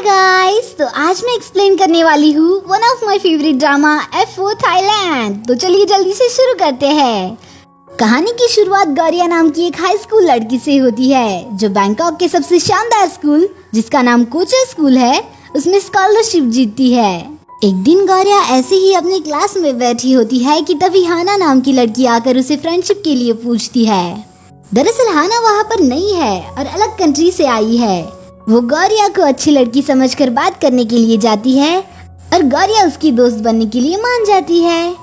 Guys, तो आज मैं एक्सप्लेन करने वाली हूँ one of my favourite drama F4 Thailand. तो चलिए जल्दी से शुरू करते हैं। कहानी की शुरुआत गौरिया नाम की एक हाई स्कूल लड़की से होती है जो बैंकॉक के सबसे शानदार स्कूल जिसका नाम कोचर स्कूल है उसमें स्कॉलरशिप जीतती है। एक दिन गौरिया ऐसे ही अपने क्लास में बैठी होती है कि तभी हाना नाम की लड़की आकर उसे फ्रेंडशिप के लिए पूछती है। दरअसल हाना वहाँ पर नई है और अलग कंट्री से आई है। वो गौरिया को अच्छी लड़की समझकर बात करने के लिए जाती है और गौरिया उसकी दोस्त बनने के लिए मान जाती है।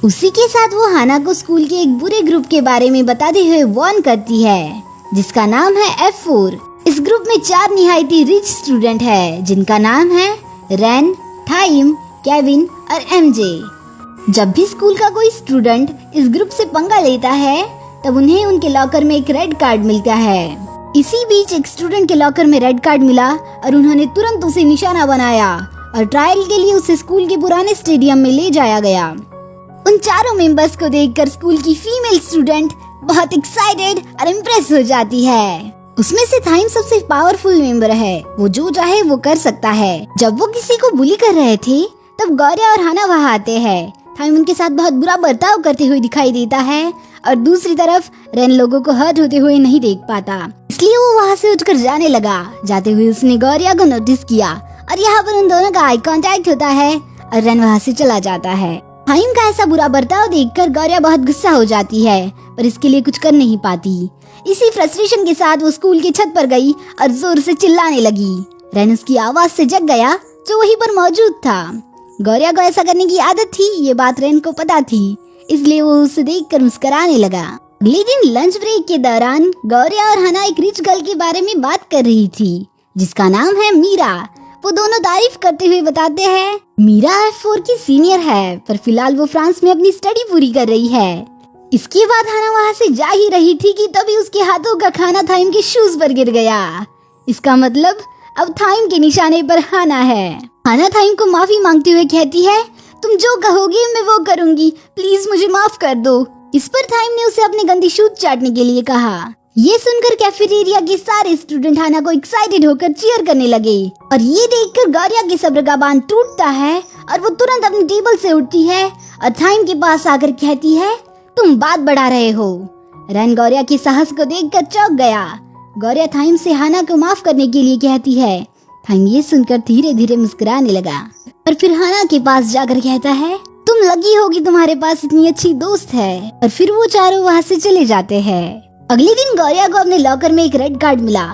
उसी के साथ वो हाना को स्कूल के एक बुरे ग्रुप के बारे में बताते हुए वार्न करती है जिसका नाम है F4। इस ग्रुप में 4 निहायती रिच स्टूडेंट है जिनका नाम है रेन, थाइम, केविन और MJ। जब भी स्कूल का कोई स्टूडेंट इस ग्रुप से पंगा लेता है तब उन्हें उनके लॉकर में एक रेड कार्ड मिलता है। इसी बीच एक स्टूडेंट के लॉकर में रेड कार्ड मिला और उन्होंने तुरंत उसे निशाना बनाया और ट्रायल के लिए उसे स्कूल के पुराने स्टेडियम में ले जाया गया। उन चारों मेंबर्स को देखकर स्कूल की फीमेल स्टूडेंट बहुत एक्साइटेड और इम्प्रेस हो जाती है। उसमें से थाइम सबसे पावरफुल मेंबर है, वो जो चाहे वो कर सकता है। जब वो किसी को बुली कर रहे थे तब गौरिया और हाना वहाँ आते हैं। थाइम उनके साथ बहुत बुरा बर्ताव करते हुए दिखाई देता है और दूसरी तरफ रेन लोगों को हर्ट होते हुए नहीं देख पाता, इसलिए वो वहाँ से उठकर जाने लगा। जाते हुए उसने गौरिया को नोटिस किया और यहाँ पर उन दोनों का आई कांटेक्ट होता है और रेन वहाँ से चला जाता है। थाइम का ऐसा बुरा बर्ताव देखकर गौरिया बहुत गुस्सा हो जाती है पर इसके लिए कुछ कर नहीं पाती। इसी फ्रस्ट्रेशन के साथ वो स्कूल की छत पर गई और जोर से चिल्लाने लगी। रेन उसकी आवाज से जग गया जो वहीं पर मौजूद था। गौरिया को ऐसा करने की आदत थी, ये बात रेन को पता थी, इसलिए वो उसे देखकर मुस्कुराने लगा। अगले दिन लंच ब्रेक के दौरान गौरिया और हाना एक रिच गर्ल के बारे में बात कर रही थी जिसका नाम है मीरा। वो दोनों तारीफ करते हुए बताते हैं मीरा F4 की सीनियर है पर फिलहाल वो फ्रांस में अपनी स्टडी पूरी कर रही है। इसके बाद हाना वहाँ से जा ही रही थी कि तभी उसके हाथों का खाना थाइम के शूज पर गिर गया। इसका मतलब अब थाइम के निशाने पर हाना है। हाना थाइम को माफी मांगते हुए कहती है तुम जो कहोगे मैं वो करूंगी, प्लीज मुझे माफ कर दो। इस पर थाइम ने उसे अपने गंदी शूज चाटने के लिए कहा। ये सुनकर कैफेटेरिया के सारे स्टूडेंट हाना को एक्साइटेड होकर चीयर करने लगे और ये देखकर गौरिया के सब्र का बांध टूटता है और वो तुरंत अपनी टेबल से उठती है और थाइम के पास आकर कहती है तुम बात बढ़ा रहे हो। रेन गौरिया के साहस को देखकर चौंक गया। गौरिया थाइम से हाना को माफ करने के लिए कहती है। थाइम ये सुनकर धीरे धीरे मुस्कुराने लगा और फिर हाना के पास जाकर कहता है तुम लगी होगी तुम्हारे पास इतनी अच्छी दोस्त है। और फिर वो चारों वहाँ से चले जाते हैं। अगले दिन गौरिया को अपने लॉकर में एक रेड कार्ड मिला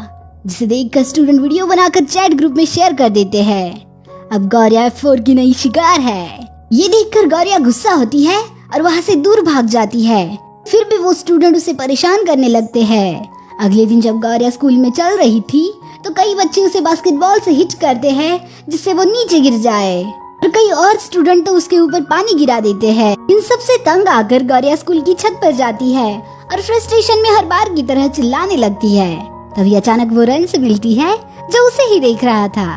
जिसे देखकर स्टूडेंट वीडियो बनाकर चैट ग्रुप में शेयर कर देते हैं। अब गौरिया F4 की नई शिकार है। ये देखकर गौरिया गुस्सा होती है और वहाँ से दूर भाग जाती है। फिर भी वो स्टूडेंट उसे परेशान करने लगते हैं। अगले दिन जब गौरिया स्कूल में चल रही थी तो कई बच्चे उसे बास्केटबॉल से हिट करते हैं जिससे वो नीचे गिर जाए और कई और स्टूडेंट तो उसके ऊपर पानी गिरा देते हैं। इन सब से तंग आकर गौरिया स्कूल की छत पर जाती है और फ्रस्ट्रेशन में हर बार की तरह चिल्लाने लगती है। तभी अचानक वो रेन से मिलती है जो उसे ही देख रहा था।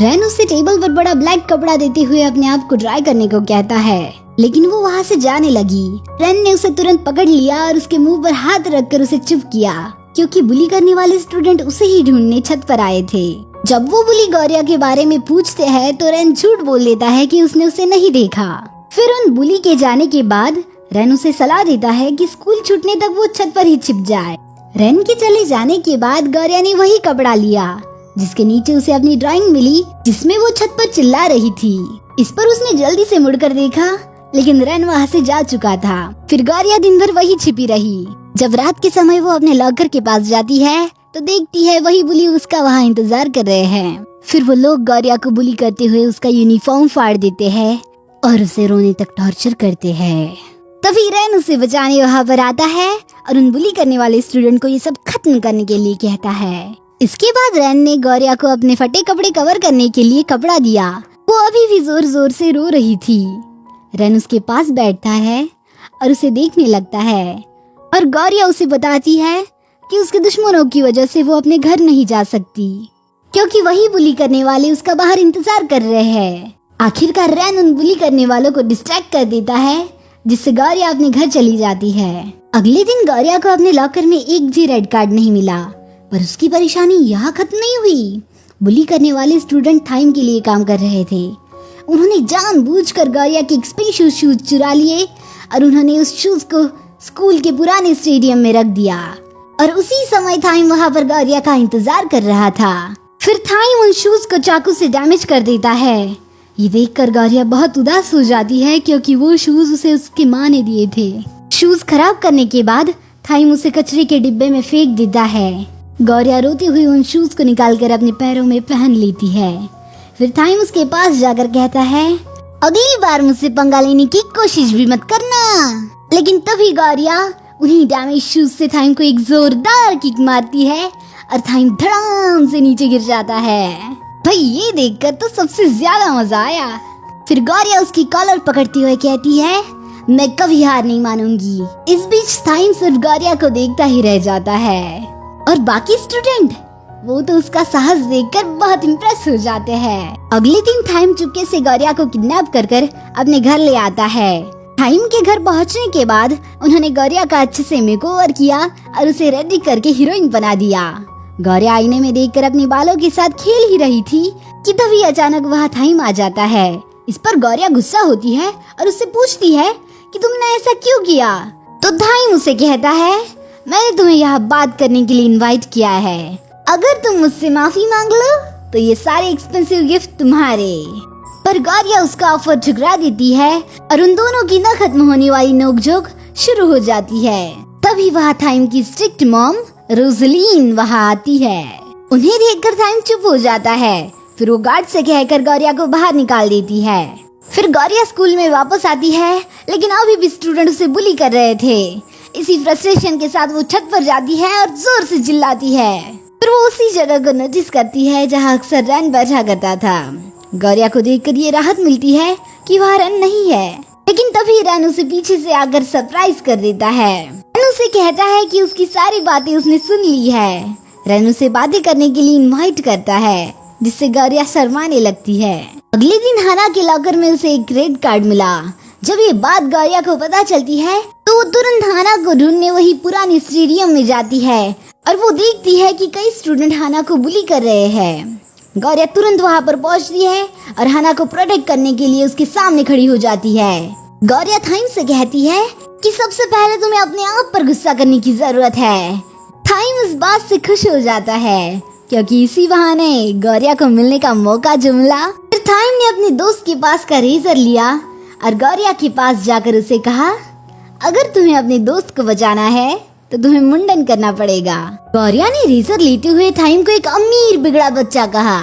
रेन उसे टेबल पर बड़ा ब्लैक कपड़ा देते हुए अपने आप को ड्राई करने को कहता है लेकिन वो वहाँ से जाने लगी। रेन ने उसे तुरंत पकड़ लिया और उसके मुंह पर हाथ रखकर उसे चुप किया क्योंकि बुली करने वाले स्टूडेंट उसे ही ढूंढने छत पर आए थे। जब वो बुली गौरिया के बारे में पूछते हैं तो रेन झूठ बोल देता है कि उसने उसे नहीं देखा। फिर उन बुली के जाने के बाद रेन उसे सलाह देता है कि स्कूल छूटने तक वो छत पर ही छिप जाए। रेन के चले जाने के बाद गौरिया ने वही कपड़ा लिया जिसके नीचे उसे अपनी ड्राइंग मिली जिसमें वो छत पर चिल्ला रही थी। इस पर उसने जल्दी से मुड़कर देखा लेकिन रेन वहाँ से जा चुका था। फिर गौरिया दिन भर वही छिपी रही। जब रात के समय वो अपने लॉकर के पास जाती है तो देखती है वही बुली उसका वहाँ इंतजार कर रहे हैं। फिर वो लोग गौरिया को बुली करते हुए उसका यूनिफॉर्म फाड़ देते हैं और उसे रोने तक टॉर्चर करते हैं। तभी रेन उसे बचाने वहाँ पर आता है और उन बुली करने वाले स्टूडेंट को ये सब खत्म करने के लिए कहता है। इसके बाद रेन ने गौरिया को अपने फटे कपड़े कवर करने के लिए कपड़ा दिया। वो अभी भी जोर जोर से रो रही थी। रेन उसके पास बैठता है और उसे देखने लगता है और गौरिया उसे बताती है कि उसके दुश्मनों की वजह से वो अपने घर नहीं जा सकती क्योंकि वही बुली करने वाले उसका बाहर इंतजार कर रहे हैं। आखिरकार रेन उन बुली करने वालों को डिस्ट्रैक्ट कर देता है जिससे गौरिया अपने घर चली जाती है। अगले दिन गौरिया को अपने लॉकर में एक भी रेड कार्ड नहीं मिला पर उसकी परेशानी यहाँ खत्म नहीं हुई। बुली करने वाले स्टूडेंट थाइम के लिए काम कर रहे थे। उन्होंने जानबूझकर गौरिया के एक्सपेंसिव शूज चुरा लिए और उन्होंने उस शूज को स्कूल के पुराने स्टेडियम में रख दिया और उसी समय थाइम वहाँ पर गौरिया का इंतजार कर रहा था। फिर थाइम उन शूज को चाकू से डैमेज कर देता है। ये देखकर गौरिया बहुत उदास हो जाती है क्योंकि वो शूज उसे उसकी माँ ने दिए थे। शूज खराब करने के बाद थाइम उसे कचरे के डिब्बे में फेंक देता है। गौरिया रोती हुई उन शूज को निकालकर अपने पैरों में पहन लेती है। फिर थाइम उसके पास जाकर कहता है, अगली बार मुझसे पंगा लेने की कोशिश भी मत करना। लेकिन तभी गौरिया उन्हीं डैमेज शूज से थाइम को एक जोरदार किक मारती है और थाइम धड़ाम से नीचे गिर जाता है। भाई ये देखकर तो सबसे ज्यादा मजा आया। फिर गौरिया उसकी कॉलर पकड़ते हुए कहती है, मैं कभी हार नहीं मानूंगी। इस बीच थाइम सिर्फ गौरिया को देखता ही रह जाता है और बाकी स्टूडेंट वो तो उसका साहस देखकर बहुत इम्प्रेस हो जाते हैं। अगले दिन थाइम चुपके से गौरिया को किडनैप कर अपने घर ले आता है। थाइम के घर पहुंचने के बाद उन्होंने गौरिया का अच्छे से मेकओवर किया और उसे रेडी करके हीरोइन बना दिया। गौरिया आईने में देखकर अपने बालों के साथ खेल ही रही थी कि तभी अचानक वहाँ थाइम आ जाता है। इस पर गौरिया गुस्सा होती है और उससे पूछती है कि तुमने ऐसा क्यों किया। तो थाइम उसे कहता है, मैंने तुम्हें यहाँ बात करने के लिए इनवाइट किया है। अगर तुम मुझसे माफी मांग लो तो ये सारे एक्सपेंसिव गिफ्ट तुम्हारे। पर गौरिया उसका ऑफर ठुकरा देती है और उन दोनों की न खत्म होने वाली नोकझोंक शुरू हो जाती है। तभी वहाँ थाइम की स्ट्रिक्ट मॉम रोजलीन वहाँ आती है। उन्हें देखकर थाइम चुप हो जाता है। फिर वो गार्ड से कहकर गौरिया को बाहर निकाल देती है। फिर गौरिया स्कूल में वापस आती है, लेकिन अभी भी स्टूडेंट उसे बुली कर रहे थे। इसी फ्रस्ट्रेशन के साथ वो छत पर जाती है और जोर से चिल्लाती है। फिर वो उसी जगह को नोटिस करती है जहाँ अक्सर रैन बैठा करता था। गौरिया को देखकर ये राहत मिलती है कि वहाँ रैन नहीं है, लेकिन तभी रैन उसे पीछे से आकर सरप्राइज कर देता है। रैन उसे कहता है कि उसकी सारी बातें उसने सुन ली है। रैन उसे बातें करने के लिए इनवाइट करता है, जिससे गौरिया शर्माने लगती है। अगले दिन हना के लॉकर में उसे एक रेड कार्ड मिला। जब ये बात गौरिया को पता चलती है तो वो तुरंत हाना को ढूंढने वही पुराने स्टेडियम में जाती है और वो देखती है कि कई स्टूडेंट हाना को बुली कर रहे हैं। गौरिया तुरंत वहाँ पर पहुँचती है और हाना को प्रोटेक्ट करने के लिए उसके सामने खड़ी हो जाती है। गौरिया थाइम से कहती है कि सबसे पहले तुम्हें अपने आप पर गुस्सा करने की जरूरत है। थाइम इस बात से खुश हो जाता है क्योंकि इसी बहाने गौरिया को मिलने का मौका जो मिला। फिर थाइम ने अपने दोस्त के पास का रेजर लिया और गौरिया के पास जाकर उसे कहा, अगर तुम्हें अपने दोस्त को बचाना है तो तुम्हें मुंडन करना पड़ेगा। गौरिया ने रेजर लेते हुए थाइम को एक अमीर बिगड़ा बच्चा कहा।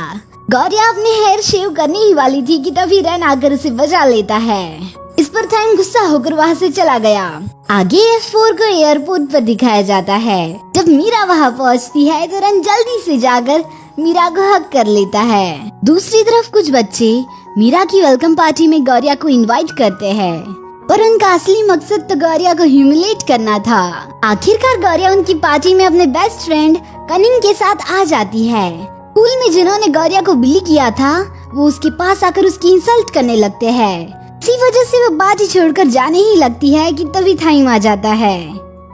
गौरिया अपने हेयर शेव करने ही वाली थी कि तभी रैन आकर उसे बचा लेता है। इस पर थाइम गुस्सा होकर वहाँ से चला गया। आगे F4 को एयरपोर्ट पर दिखाया जाता है। जब मीरा वहाँ पहुँचती है तो रैन जल्दी से जाकर मीरा को हक कर लेता है। दूसरी तरफ कुछ बच्चे मीरा की वेलकम पार्टी में गौरिया को इनवाइट करते हैं, पर उनका असली मकसद तो गौरिया को ह्यूमिलेट करना था। आखिरकार गौरिया उनकी पार्टी में अपने बेस्ट फ्रेंड कनिंग के साथ आ जाती है। स्कूल में जिन्होंने गौरिया को बिली किया था वो उसके पास आकर उसकी इंसल्ट करने लगते हैं। इसी वजह से वो पार्टी छोड़कर जाने ही लगती है कि तभी थाइम आ जाता है।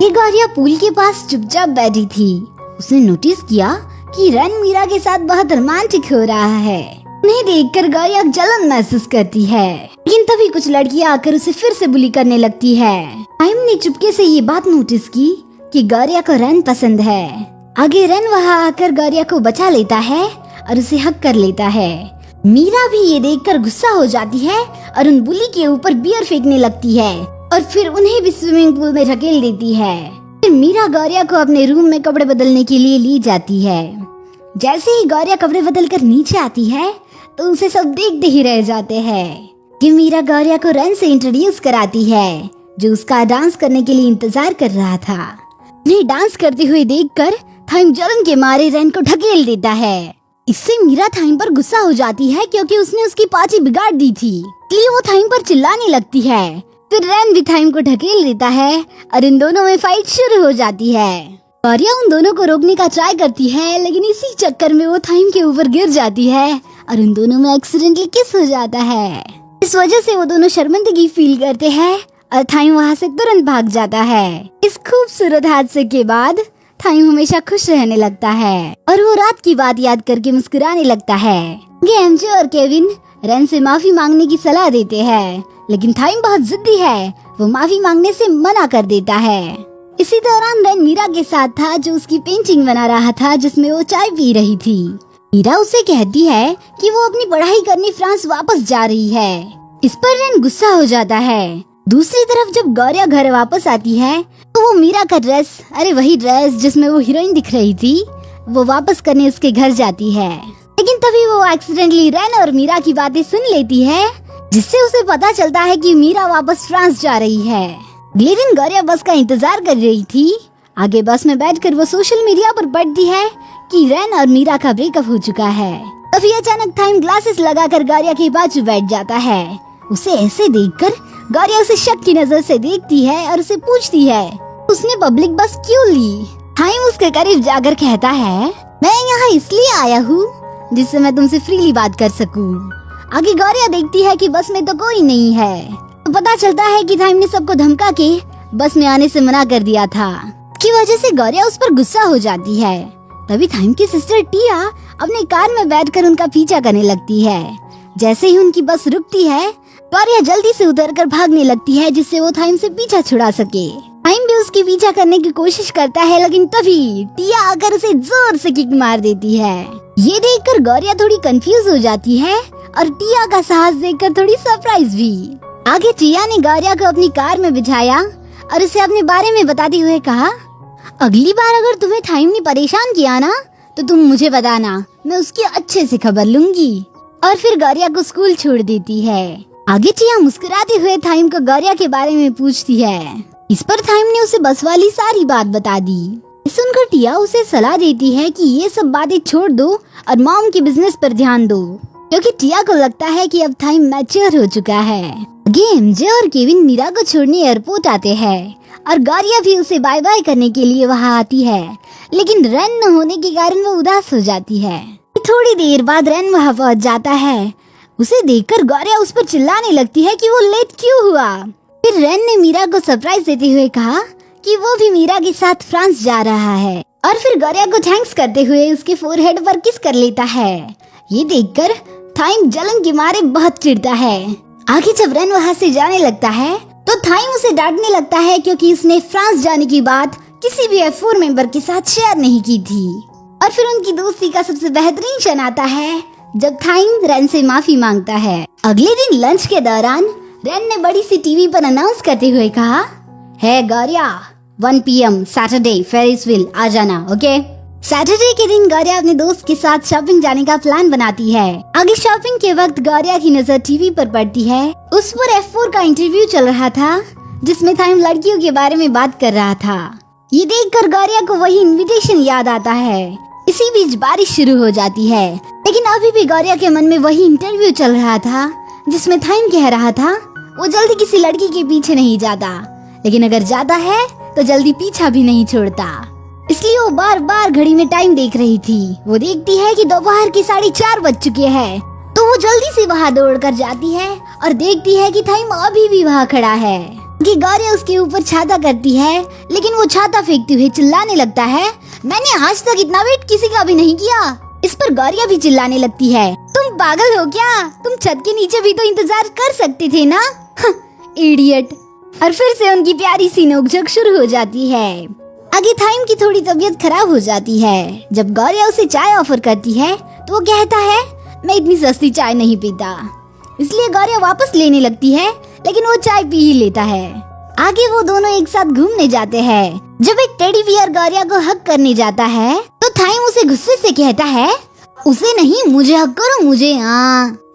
ये गौरिया पूल के पास चुपचाप बैठी थी। उसने नोटिस किया कि रैन मीरा के साथ बहुत रोमांटिक हो रहा है। उन्हें देखकर गौरिया जलन महसूस करती है, लेकिन तभी कुछ लड़कियां आकर उसे फिर से बुली करने लगती है। थाइम ने चुपके से ये बात नोटिस की कि गौरिया को रैन पसंद है। आगे रैन वहाँ आकर गौरिया को बचा लेता है और उसे हक कर लेता है। मीरा भी ये देखकर गुस्सा हो जाती है और उन बुली के ऊपर बियर फेंकने लगती है और फिर उन्हें भी स्विमिंग पूल में धकेल देती है। फिर मीरा गौरिया को अपने रूम में कपड़े बदलने के लिए ली जाती है। जैसे ही गौरिया कपड़े बदलकर नीचे आती है तो उसे सब देखते ही रह जाते हैं कि मीरा गौरिया को रैन से इंट्रोड्यूस कराती है, जो उसका डांस करने के लिए इंतजार कर रहा था। उन्हें डांस करते हुए देखकर थाइम जलन के मारे रैन को ढकेल देता है। इससे मीरा थाइम पर गुस्सा हो जाती है क्योंकि उसने उसकी पार्टी बिगाड़ दी थी, इसलिए वो थाइम पर चिल्लाने लगती है। फिर रैन भी थाइम को ढकेल देता है और इन दोनों में फाइट शुरू हो जाती है। गौरिया उन दोनों को रोकने का ट्राई करती है, लेकिन इसी चक्कर में वो थाइम के ऊपर गिर जाती है और उन दोनों में एक्सीडेंटली किस हो जाता है। इस वजह से वो दोनों शर्मिंदगी फील करते हैं और थाइम वहाँ से तुरंत भाग जाता है। इस खूबसूरत हादसे के बाद थाइम हमेशा खुश रहने लगता है और वो रात की बात याद करके मुस्कुराने लगता है। एमजे और केविन रेन से माफी मांगने की सलाह देते हैं, लेकिन थाइम बहुत जिद्दी है, वो माफी मांगने से मना कर देता है। इसी दौरान रेन मीरा के साथ था, जो उसकी पेंटिंग बना रहा था जिसमें वो चाय पी रही थी। मीरा उसे कहती है कि वो अपनी पढ़ाई करने फ्रांस वापस जा रही है। इस पर रेन गुस्सा हो जाता है। दूसरी तरफ जब गौरिया घर वापस आती है तो वो मीरा का ड्रेस, अरे वही ड्रेस जिसमें वो हीरोइन दिख रही थी, वो वापस करने उसके घर जाती है। लेकिन तभी वो एक्सीडेंटली रेन और मीरा की बातें सुन लेती है, जिससे उसे पता चलता है कि मीरा वापस फ्रांस जा रही है। अगले दिन गौरिया बस का इंतजार कर रही थी। आगे बस में बैठकर वो सोशल मीडिया पर पढ़ती है कि रेन और मीरा का ब्रेकअप हो चुका है। तभी अचानक थाइम ग्लासेस लगाकर गौरिया के बाजू बैठ जाता है। उसे ऐसे देखकर गौरिया उसे शक की नजर से देखती है और उसे पूछती है उसने पब्लिक बस क्यों ली। थाइम उसके करीब जाकर कहता है, मैं यहाँ इसलिए आया हूँ जिससे मैं तुमसे फ्रीली बात कर सकूँ। आगे गौरिया देखती है कि बस में तो कोई नहीं है, तो पता चलता है कि थाइम ने सबको धमका के बस में आने से मना कर दिया था। की वजह से गौरिया उस पर गुस्सा हो जाती है। तभी थाइम की सिस्टर टिया अपने कार में बैठकर उनका पीछा करने लगती है। जैसे ही उनकी बस रुकती है, गौरिया जल्दी से उतरकर भागने लगती है, जिससे वो थाइम से पीछा छुड़ा सके। थाइम भी उसकी पीछा करने की कोशिश करता है, लेकिन तभी टिया आकर उसे जोर से किक मार देती है। ये देखकर गौरिया थोड़ी कंफ्यूज हो जाती है और टिया का साहस देखकर थोड़ी सरप्राइज भी। आगे टिया ने गौरिया को अपनी कार में बिठाया और उसे अपने बारे में बताते हुए कहा, अगली बार अगर तुम्हें थाइम ने परेशान किया ना तो तुम मुझे बताना, मैं उसकी अच्छे से खबर लूंगी। और फिर गौरिया को स्कूल छोड़ देती है। आगे टिया मुस्कुराते हुए थाइम को गौरिया के बारे में पूछती है। इस पर थाइम ने उसे बस वाली सारी बात बता दी। सुनकर टिया उसे सलाह देती है कि ये सब बातें छोड़ दो और मॉम के बिजनेस पर ध्यान दो, क्योंकि टिया को लगता है कि अब थाइम मैच्योर हो चुका है। एमजे और केविन मीरा को छोड़ने एयरपोर्ट आते हैं और गौरिया भी उसे बाय बाय करने के लिए वहाँ आती है, लेकिन रेन न होने के कारण वो उदास हो जाती है। थोड़ी देर बाद रेन वहाँ पहुँच जाता है। उसे देखकर गौरिया उस पर चिल्लाने लगती है कि वो लेट क्यों हुआ। फिर रेन ने मीरा को सरप्राइज देते हुए कहा कि वो भी मीरा के साथ फ्रांस जा रहा है, और फिर गौरिया को थैंक्स करते हुए उसके फोरहेड पर किस कर लेता है। ये देखकर थाइम जलन के मारे बहुत चिढ़ता है। आगे जब रेन वहाँ से जाने लगता है तो थाइम उसे डांटने लगता है, क्योंकि उसने फ्रांस जाने की बात किसी भी F4 मेंबर के साथ शेयर नहीं की थी। और फिर उनकी दोस्ती का सबसे बेहतरीन क्षण आता है जब थाइम रेन से माफी मांगता है। अगले दिन लंच के दौरान रेन ने बड़ी सी टीवी पर अनाउंस करते हुए कहा, है Gauriya 1 PM Saturday Ferris wheel आ जाना, ओके। सैटरडे के दिन गौरिया अपने दोस्त के साथ शॉपिंग जाने का प्लान बनाती है। आगे शॉपिंग के वक्त गौरिया की नजर टीवी पर पड़ती है। उस पर F4 का इंटरव्यू चल रहा था, जिसमें थाइम लड़कियों के बारे में बात कर रहा था। ये देखकर गौरिया को वही इनविटेशन याद आता है। इसी बीच बारिश शुरू हो जाती है, लेकिन अभी भी गौरिया के मन में वही इंटरव्यू चल रहा था, जिसमें थाइम कह रहा था वो जल्दी किसी लड़की के पीछे नहीं जाता, लेकिन अगर जाता है तो जल्दी पीछा भी नहीं छोड़ता। इसलिए वो बार बार घड़ी में टाइम देख रही थी। वो देखती है कि दोपहर के 4:30 बज चुके हैं, तो वो जल्दी से वहाँ दौड़कर जाती है और देखती है कि थाइम अभी भी वहाँ खड़ा है। कि गौरिया उसके ऊपर छाता करती है, लेकिन वो छाता फेंकते हुए चिल्लाने लगता है, मैंने आज तक इतना वेट किसी का भी नहीं किया। इस पर गौरिया भी चिल्लाने लगती है, तुम पागल हो क्या? तुम छत के नीचे भी तो इंतजार कर सकते थे ना, इडियट। और फिर से उनकी प्यारी सी नोकझोंक शुरू हो जाती है। आगे थाइम की थोड़ी तबीयत खराब हो जाती है। जब गौरिया उसे चाय ऑफर करती है तो वो कहता है, मैं इतनी सस्ती चाय नहीं पीता। इसलिए गौरिया वापस लेने लगती है, लेकिन वो चाय पी ही लेता है। आगे वो दोनों एक साथ घूमने जाते हैं। जब एक टेडी बियर गौरिया को हक करने जाता है तो थाइम उसे गुस्से से कहता है, उसे नहीं, मुझे हक करो, मुझे।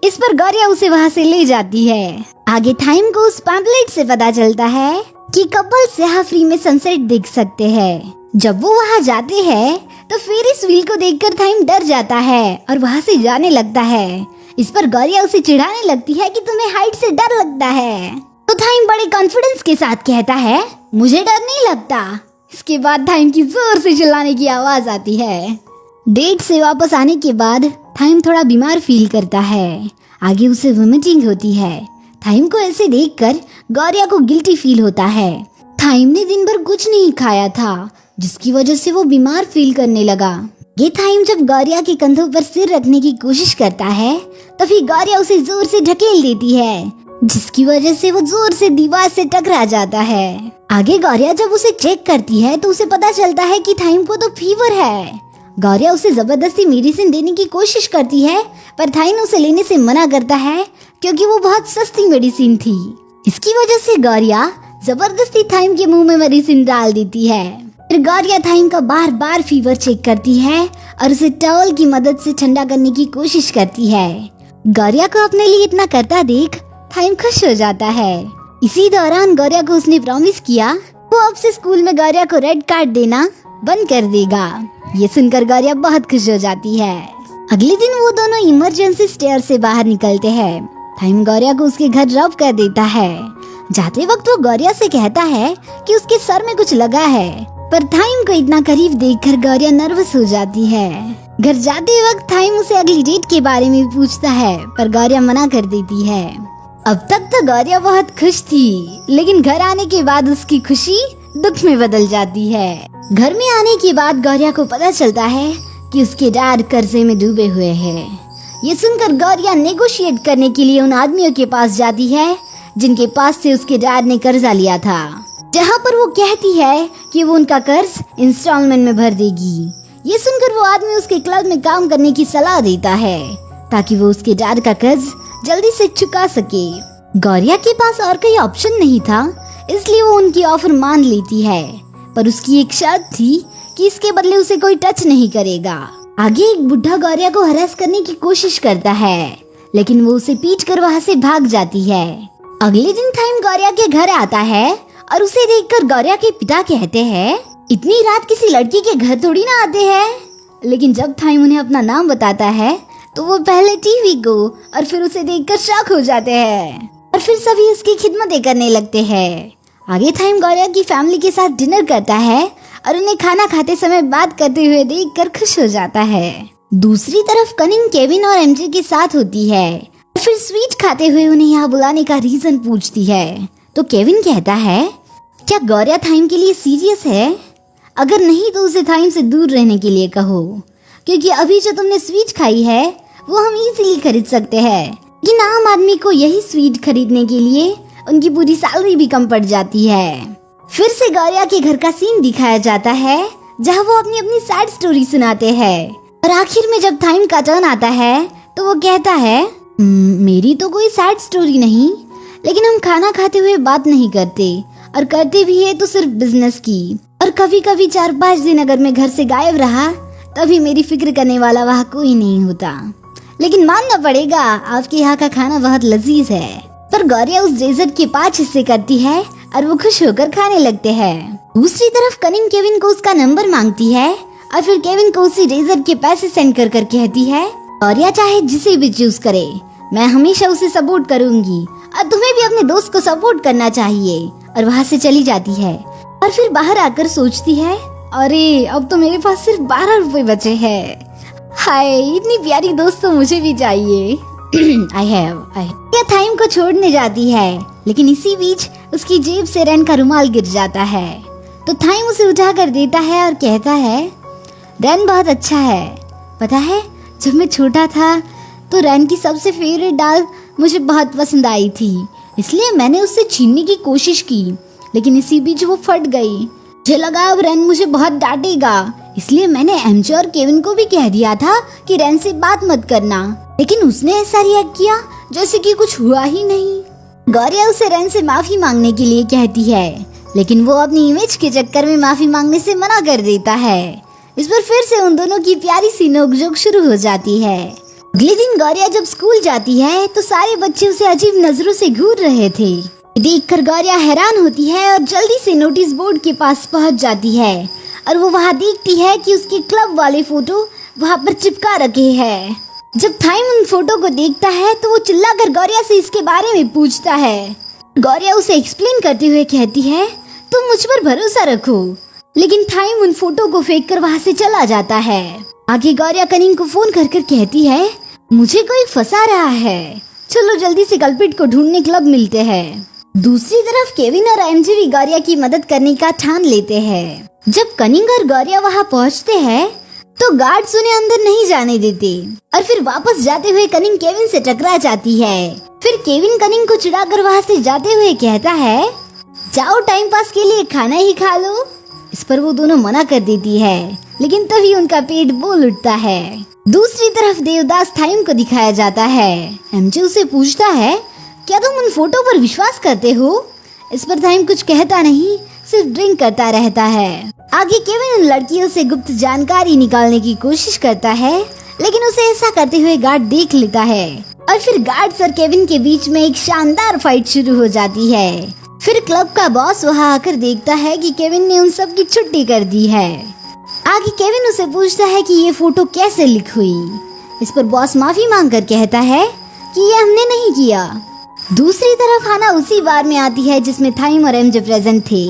इस पर गौरिया उसे वहाँ से ले जाती है। आगे थाइम को उस पैम्पलेट से पता चलता है कि कपल्स यहाँ फ्री में सनसेट देख सकते हैं। जब वो वहाँ जाते हैं तो फेरिस व्हील को देखकर थाइम डर जाता है और वहाँ से जाने लगता है। इस पर गौरिया उसे चिढ़ाने लगती है कि तुम्हें हाइट से डर लगता है। तो थाइम बड़े कॉन्फिडेंस के साथ कहता है, मुझे डर नहीं लगता। इसके बाद थाइम की जोर से चिल्लाने की आवाज आती है। डेट से वापस आने के बाद थाइम थोड़ा बीमार फील करता है। आगे उसे वोमिटिंग होती है। थाइम को ऐसे देखकर गौरिया को गिल्टी फील होता है। थाइम ने दिन भर कुछ नहीं खाया था, जिसकी वजह से वो बीमार फील करने लगा। ये टाइम जब गौरिया के कंधों पर सिर रखने की कोशिश करता है तभी गौरिया उसे जोर से ढकेल देती है, जिसकी वजह से वो जोर से दीवार से टकरा जाता है। आगे गौरिया जब उसे चेक करती है तो उसे पता चलता है कि थाइम को तो फीवर है। गौरिया उसे जबरदस्ती मेडिसिन देने की कोशिश करती है पर थाइम उसे लेने से मना करता है क्योंकि वो बहुत सस्ती मेडिसिन थी। इसकी वजह से गौरिया जबरदस्ती थाइम के मुंह में मेडिसिन डाल देती है। फिर गौरिया थाइम का बार बार फीवर चेक करती है और उसे टॉवल की मदद से ठंडा करने की कोशिश करती है। गौरिया को अपने लिए इतना करता देख थाइम खुश हो जाता है। इसी दौरान गौरिया को उसने प्रॉमिस किया वो अब से स्कूल में गौरिया को रेड कार्ड देना बंद कर देगा। ये सुनकर गौरिया बहुत खुश हो जाती है। अगले दिन वो दोनों इमरजेंसी स्टेयर से बाहर निकलते हैं। थाइम गौरिया को उसके घर ड्रॉप कर देता है। जाते वक्त वो गौरिया से कहता है कि उसके सर में कुछ लगा है, पर थाइम को इतना करीब देखकर गौरिया नर्वस हो जाती है। घर जाते वक्त थाइम उसे अगली डेट के बारे में पूछता है पर गौरिया मना कर देती है। अब तक तो गौरिया बहुत खुश थी, लेकिन घर आने के बाद उसकी खुशी दुख में बदल जाती है। घर में आने के बाद गौरिया को पता चलता है कि उसके डैड कर्जे में डूबे हुए हैं। ये सुनकर गौरिया नेगोशिएट करने के लिए उन आदमियों के पास जाती है जिनके पास से उसके डैड ने कर्जा लिया था, जहाँ पर वो कहती है कि वो उनका कर्ज इंस्टॉलमेंट में भर देगी। ये सुनकर वो आदमी उसके क्लब में काम करने की सलाह देता है ताकि वो उसके डैड का कर्ज जल्दी से चुका सके। गौरिया के पास और कोई ऑप्शन नहीं था, इसलिए वो उनकी ऑफर मान लेती है, पर उसकी एक शर्त थी कि इसके बदले उसे कोई टच नहीं करेगा। आगे एक बुढ़ा गौरिया को हरास करने की कोशिश करता है, लेकिन वो उसे पीट कर वहाँ से भाग जाती है। अगले दिन थाइम गौरिया के घर आता है और उसे देखकर गौरिया के पिता कहते हैं, इतनी रात किसी लड़की के घर थोड़ी ना आते हैं। लेकिन जब थाइम उन्हें अपना नाम बताता है तो वो पहले टीवी को और फिर उसे देखकर शॉक हो जाते हैं और फिर सभी उसकी खिदमतें करने लगते हैं। आगे थाइम गौरिया की फैमिली के साथ डिनर करता है और उन्हें खाना खाते समय बात करते हुए देखकर खुश हो जाता है। दूसरी तरफ कनिंग केविन और एमजे के साथ होती है और फिर स्वीट खाते हुए उन्हें यहाँ बुलाने का रीजन पूछती है। तो केविन कहता है, क्या गौरिया थाइम के लिए सीरियस है? अगर नहीं तो उसे थाइम से दूर रहने के लिए कहो, क्योंकि अभी जो तुमने स्वीट खाई है वो हम इजीली खरीद सकते हैं। लेकिन आम आदमी को यही स्वीट खरीदने के लिए उनकी पूरी सैलरी भी कम पड़ जाती है। फिर से गौरिया के घर का सीन दिखाया जाता है जहाँ वो अपनी अपनी सैड स्टोरी सुनाते हैं और आखिर में जब थाइम का टर्न आता है तो वो कहता है, मेरी तो कोई सैड स्टोरी नहीं, लेकिन हम खाना खाते हुए बात नहीं करते और करते भी है तो सिर्फ बिजनेस की। और कभी कभी 4-5 दिन अगर मैं घर से गायब रहा तभी मेरी फिक्र करने वाला वहाँ कोई नहीं होता। लेकिन मानना पड़ेगा आपके यहाँ का खाना बहुत लजीज है। पर गौरिया उस डेजर्ट के 5 हिस्से करती है और वो खुश होकर खाने लगते हैं। दूसरी तरफ कनिंग केविन को उसका नंबर मांगती है और फिर केविन को उसी डेजर्ट के पैसे सेंड कर कहती है, गौरिया चाहे जिसे भी चूज करे मैं हमेशा उसे सपोर्ट करूंगी और तुम्हें भी अपने दोस्त को सपोर्ट करना चाहिए। और वहाँ से चली जाती है और फिर बाहर आकर सोचती है, अरे अब तो मेरे पास सिर्फ 12 रुपए बचे हैं। हाय, इतनी प्यारी दोस्त तो मुझे भी चाहिए। I थाइम को छोड़ने जाती है, लेकिन इसी बीच उसकी जेब से रैन का रुमाल गिर जाता है। तो थाइम उसे उठा कर देता है और कहता है, रैन बहुत अच्छा है। पता है जब मैं छोटा था तो रैन की सबसे फेवरेट दाल मुझे बहुत पसंद आई थी, इसलिए मैंने उससे छीनने की कोशिश की, लेकिन इसी बीच वो फट गई। मुझे लगा अब रैन मुझे बहुत डांटेगा, इसलिए मैंने एमजे और केविन को भी कह दिया था कि रैन से बात मत करना, लेकिन उसने ऐसा रिएक्ट किया जैसे कि कुछ हुआ ही नहीं। गौरिया उसे रैन से माफी मांगने के लिए कहती है, लेकिन वो अपनी इमेज के चक्कर में माफी मांगने से मना कर देता है। इस पर फिर से उन दोनों की प्यारी सी नोकझोंक शुरू हो जाती है। अगले दिन गौरिया जब स्कूल जाती है तो सारे बच्चे उसे अजीब नजरों से घूर रहे थे। देखकर गौरिया हैरान होती है और जल्दी से नोटिस बोर्ड के पास पहुंच जाती है और वो वहाँ देखती है कि उसके क्लब वाले फोटो वहाँ पर चिपका रखे हैं। जब थाइम उन फोटो को देखता है तो वो चिल्लाकर गौरिया से इसके बारे में पूछता है। गौरिया उसे एक्सप्लेन करते हुए कहती है, तुम मुझ पर भरोसा रखो। लेकिन थाइम उन फोटो को फेंक कर वहाँ से चला जाता है। आगे गौरिया कनिंग को फोन कर कहती है, मुझे कोई फंसा रहा है, चलो जल्दी से कल्प्रिट को ढूंढने क्लब मिलते हैं। दूसरी तरफ केविन और एमजे भी गौरिया की मदद करने का ठान लेते हैं। जब कनिंग और गौरिया वहाँ पहुँचते हैं तो गार्ड्स उन्हें अंदर नहीं जाने देते और फिर वापस जाते हुए कनिंग केविन से टकरा जाती है। फिर केविन कनिंग को चिढ़ाकर वहाँ से जाते हुए कहता है, जाओ टाइम पास के लिए खाना ही खा लो। इस पर वो दोनों मना कर देती है, लेकिन तभी उनका पेट बोल उठता है। दूसरी तरफ देवदास थाइम को दिखाया जाता है। एमजे उसे पूछता है, क्या तुम उन फोटो पर विश्वास करते हो? इस पर थाइम कुछ कहता नहीं, सिर्फ ड्रिंक करता रहता है। आगे केविन उन लड़कियों से गुप्त जानकारी निकालने की कोशिश करता है, लेकिन उसे ऐसा करते हुए गार्ड देख लेता है और फिर गार्ड्स और केविन के बीच में एक शानदार फाइट शुरू हो जाती है। फिर क्लब का बॉस वहाँ आकर देखता है कि केविन ने उन सब की छुट्टी कर दी है। आगे केविन उसे पूछता है कि ये फोटो कैसे लीक हुई। इस पर बॉस माफी मांगकर कहता है कि ये हमने नहीं किया। दूसरी तरफ हाना उसी बार में आती है जिसमें थाइम और एमजे प्रेजेंट थे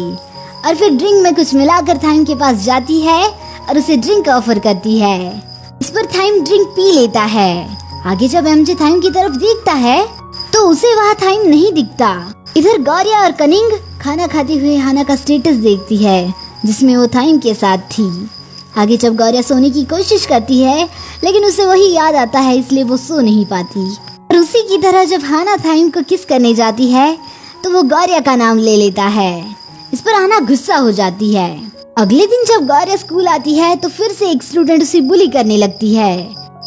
और फिर ड्रिंक में कुछ मिलाकर थाइम के पास जाती है और उसे ड्रिंक ऑफर करती है। इस पर थाइम ड्रिंक पी लेता है। आगे जब एमजे थाइम की तरफ देखता है तो उसे वहाँ थाइम नहीं दिखता। इधर गौरिया और कनिंग खाना खाते हुए हाना का स्टेटस देखती है जिसमें वो थाइम के साथ थी। आगे जब गौरिया सोने की कोशिश करती है, लेकिन उसे वही याद आता है, इसलिए वो सो नहीं पाती। और उसी की तरह जब हाना थाइम को किस करने जाती है तो वो गौरिया का नाम ले लेता है। इस पर हाना गुस्सा हो जाती है। अगले दिन जब गौरिया स्कूल आती है तो फिर से एक स्टूडेंट उसे बुली करने लगती है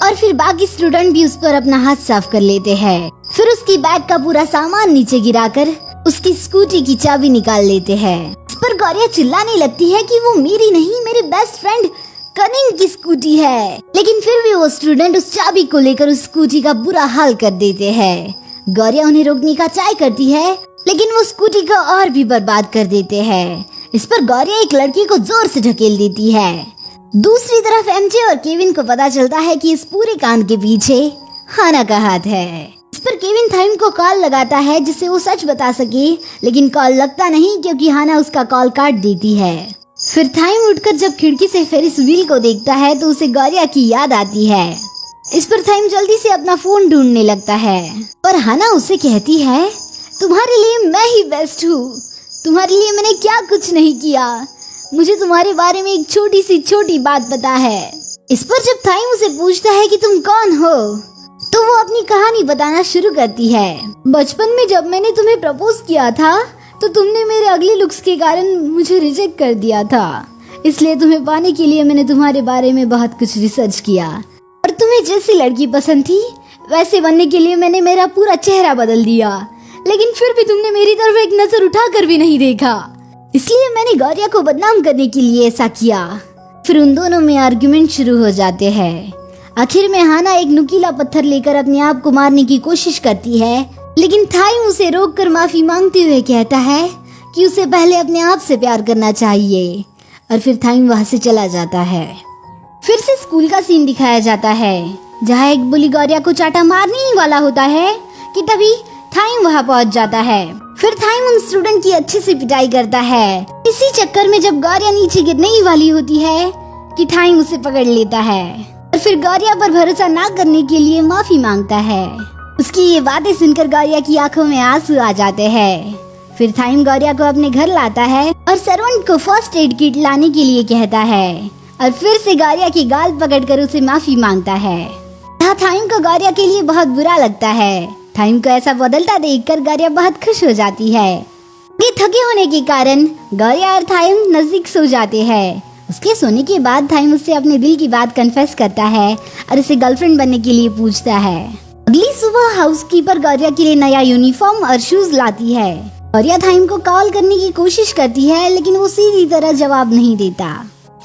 और फिर बाकी स्टूडेंट भी उस पर अपना हाथ साफ कर लेते हैं। फिर उसकी बैग का पूरा सामान नीचे गिराकर उसकी स्कूटी की चाबी निकाल लेते हैं। इस पर गौरिया चिल्लाने लगती है कि वो मेरी नहीं, मेरे बेस्ट फ्रेंड कनिंग की स्कूटी है। लेकिन फिर भी वो स्टूडेंट उस चाबी को लेकर उस स्कूटी का बुरा हाल कर देते हैं। गौरिया उन्हें रोकने का ट्राई करती है, लेकिन वो स्कूटी को और भी बर्बाद कर देते हैं। इस पर गौरिया एक लड़की को जोर से ढकेल देती है। दूसरी तरफ एमजे और केविन को पता चलता है कि इस पूरे कांड के पीछे हाना का हाथ है। इस पर केविन थाइम को कॉल लगाता है जिससे वो सच बता सके, लेकिन कॉल लगता नहीं क्योंकि हाना उसका कॉल काट देती है। फिर थाइम उठकर जब खिड़की से फेरिस व्हील को देखता है तो उसे गौरिया की याद आती है। इस पर थाइम जल्दी से अपना फोन ढूंढने लगता है, पर हाना उसे कहती है, तुम्हारे लिए मैं ही बेस्ट हूँ। तुम्हारे लिए मैंने क्या कुछ नहीं किया। मुझे तुम्हारे बारे में एक छोटी बात पता है। इस पर जब थाइम उसे पूछता है कि तुम कौन हो, तो वो अपनी कहानी बताना शुरू करती है। बचपन में जब मैंने तुम्हें प्रपोज किया था तो तुमने मेरे अगले लुक्स के कारण मुझे रिजेक्ट कर दिया था। इसलिए तुम्हें पाने के लिए मैंने तुम्हारे बारे में बहुत कुछ रिसर्च किया और तुम्हें जैसी लड़की पसंद थी वैसे बनने के लिए मैंने मेरा पूरा चेहरा बदल दिया, लेकिन फिर भी तुमने मेरी तरफ एक नजर उठाकर भी नहीं देखा। इसलिए मैंने गौरिया को बदनाम करने के लिए ऐसा किया। फिर उन दोनों में आर्गुमेंट शुरू हो जाते हैं। आखिर में हाना एक नुकीला पत्थर लेकर अपने आप को मारने की कोशिश करती है, लेकिन थाइम उसे रोककर माफी मांगते हुए कहता है कि उसे पहले अपने आप से प्यार करना चाहिए और फिर थाइम वहाँ से चला जाता है। फिर से स्कूल का सीन दिखाया जाता है जहाँ एक बुली गौरिया को चाटा मारने ही वाला होता है कि तभी थाइम वहाँ पहुँच जाता है। फिर थाइम उन स्टूडेंट की अच्छे से पिटाई करता है। इसी चक्कर में जब गौरिया नीचे गिरने ही वाली होती है कि थाइम उसे पकड़ लेता है और फिर गौरिया पर भरोसा ना करने के लिए माफी मांगता है। उसकी ये बातें सुनकर गौरिया की आंखों में आंसू आ जाते हैं। फिर थाइम गौरिया को अपने घर लाता है और सर्वेंट को फर्स्ट एड किट लाने के लिए कहता है और फिर से गौरिया की गाल पकड़कर उसे माफी मांगता है। थाइम को गौरिया के लिए बहुत बुरा लगता है। थाइम को ऐसा बदलता देखकर गौरिया बहुत खुश हो जाती है। ये थके होने के कारण गौरिया और थाइम नजदीक सो जाते हैं। उसके सोने के बाद थाइम उससे अपने दिल की बात कन्फेस करता है और उसे गर्लफ्रेंड बनने के लिए पूछता है। अगली सुबह हाउसकीपर गौरिया के लिए नया यूनिफॉर्म और शूज लाती है। गौरिया थाइम को कॉल करने की कोशिश करती है, लेकिन वो सीधी तरह जवाब नहीं देता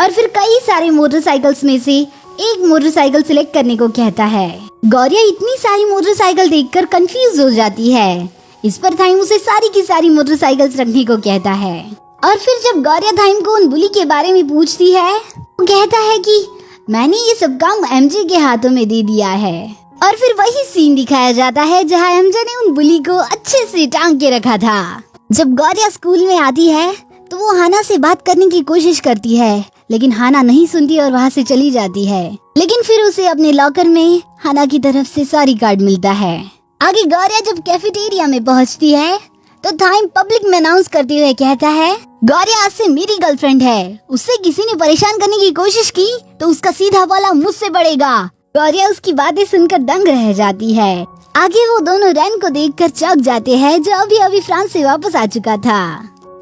और फिर कई सारे मोटरसाइकिल्स में से एक मोटरसाइकिल सिलेक्ट करने को कहता है। गौरिया इतनी सारी मोटरसाइकिल देखकर कंफ्यूज हो जाती है। इस पर थाइम उसे सारी की सारी मोटरसाइकिल्स रखने को कहता है और फिर जब गौरिया थाइम को उन बुली के बारे में पूछती है, वो कहता है कि मैंने ये सब काम एमजे के हाथों में दे दिया है। और फिर वही सीन दिखाया जाता है जहाँ एमजे ने उन बुली को अच्छे से टांग के रखा था। जब गौरिया स्कूल में आती है तो वो हाना से बात करने की कोशिश करती है, लेकिन हाना नहीं सुनती और वहाँ से चली जाती है। लेकिन फिर उसे अपने लॉकर में हाना की तरफ से सॉरी कार्ड मिलता है। आगे गौरिया जब कैफेटेरिया में पहुँचती है तो टाइम पब्लिक में अनाउंस करते हुए कहता है, गौरिया आज से मेरी गर्लफ्रेंड है। उससे किसी ने परेशान करने की कोशिश की तो उसका सीधा वाला मुझसे बढ़ेगा। गौरिया उसकी बातें सुनकर दंग रह जाती है। आगे वो दोनों रैन को देखकर चौंक जाते हैं, जो अभी अभी फ्रांस से वापस आ चुका था।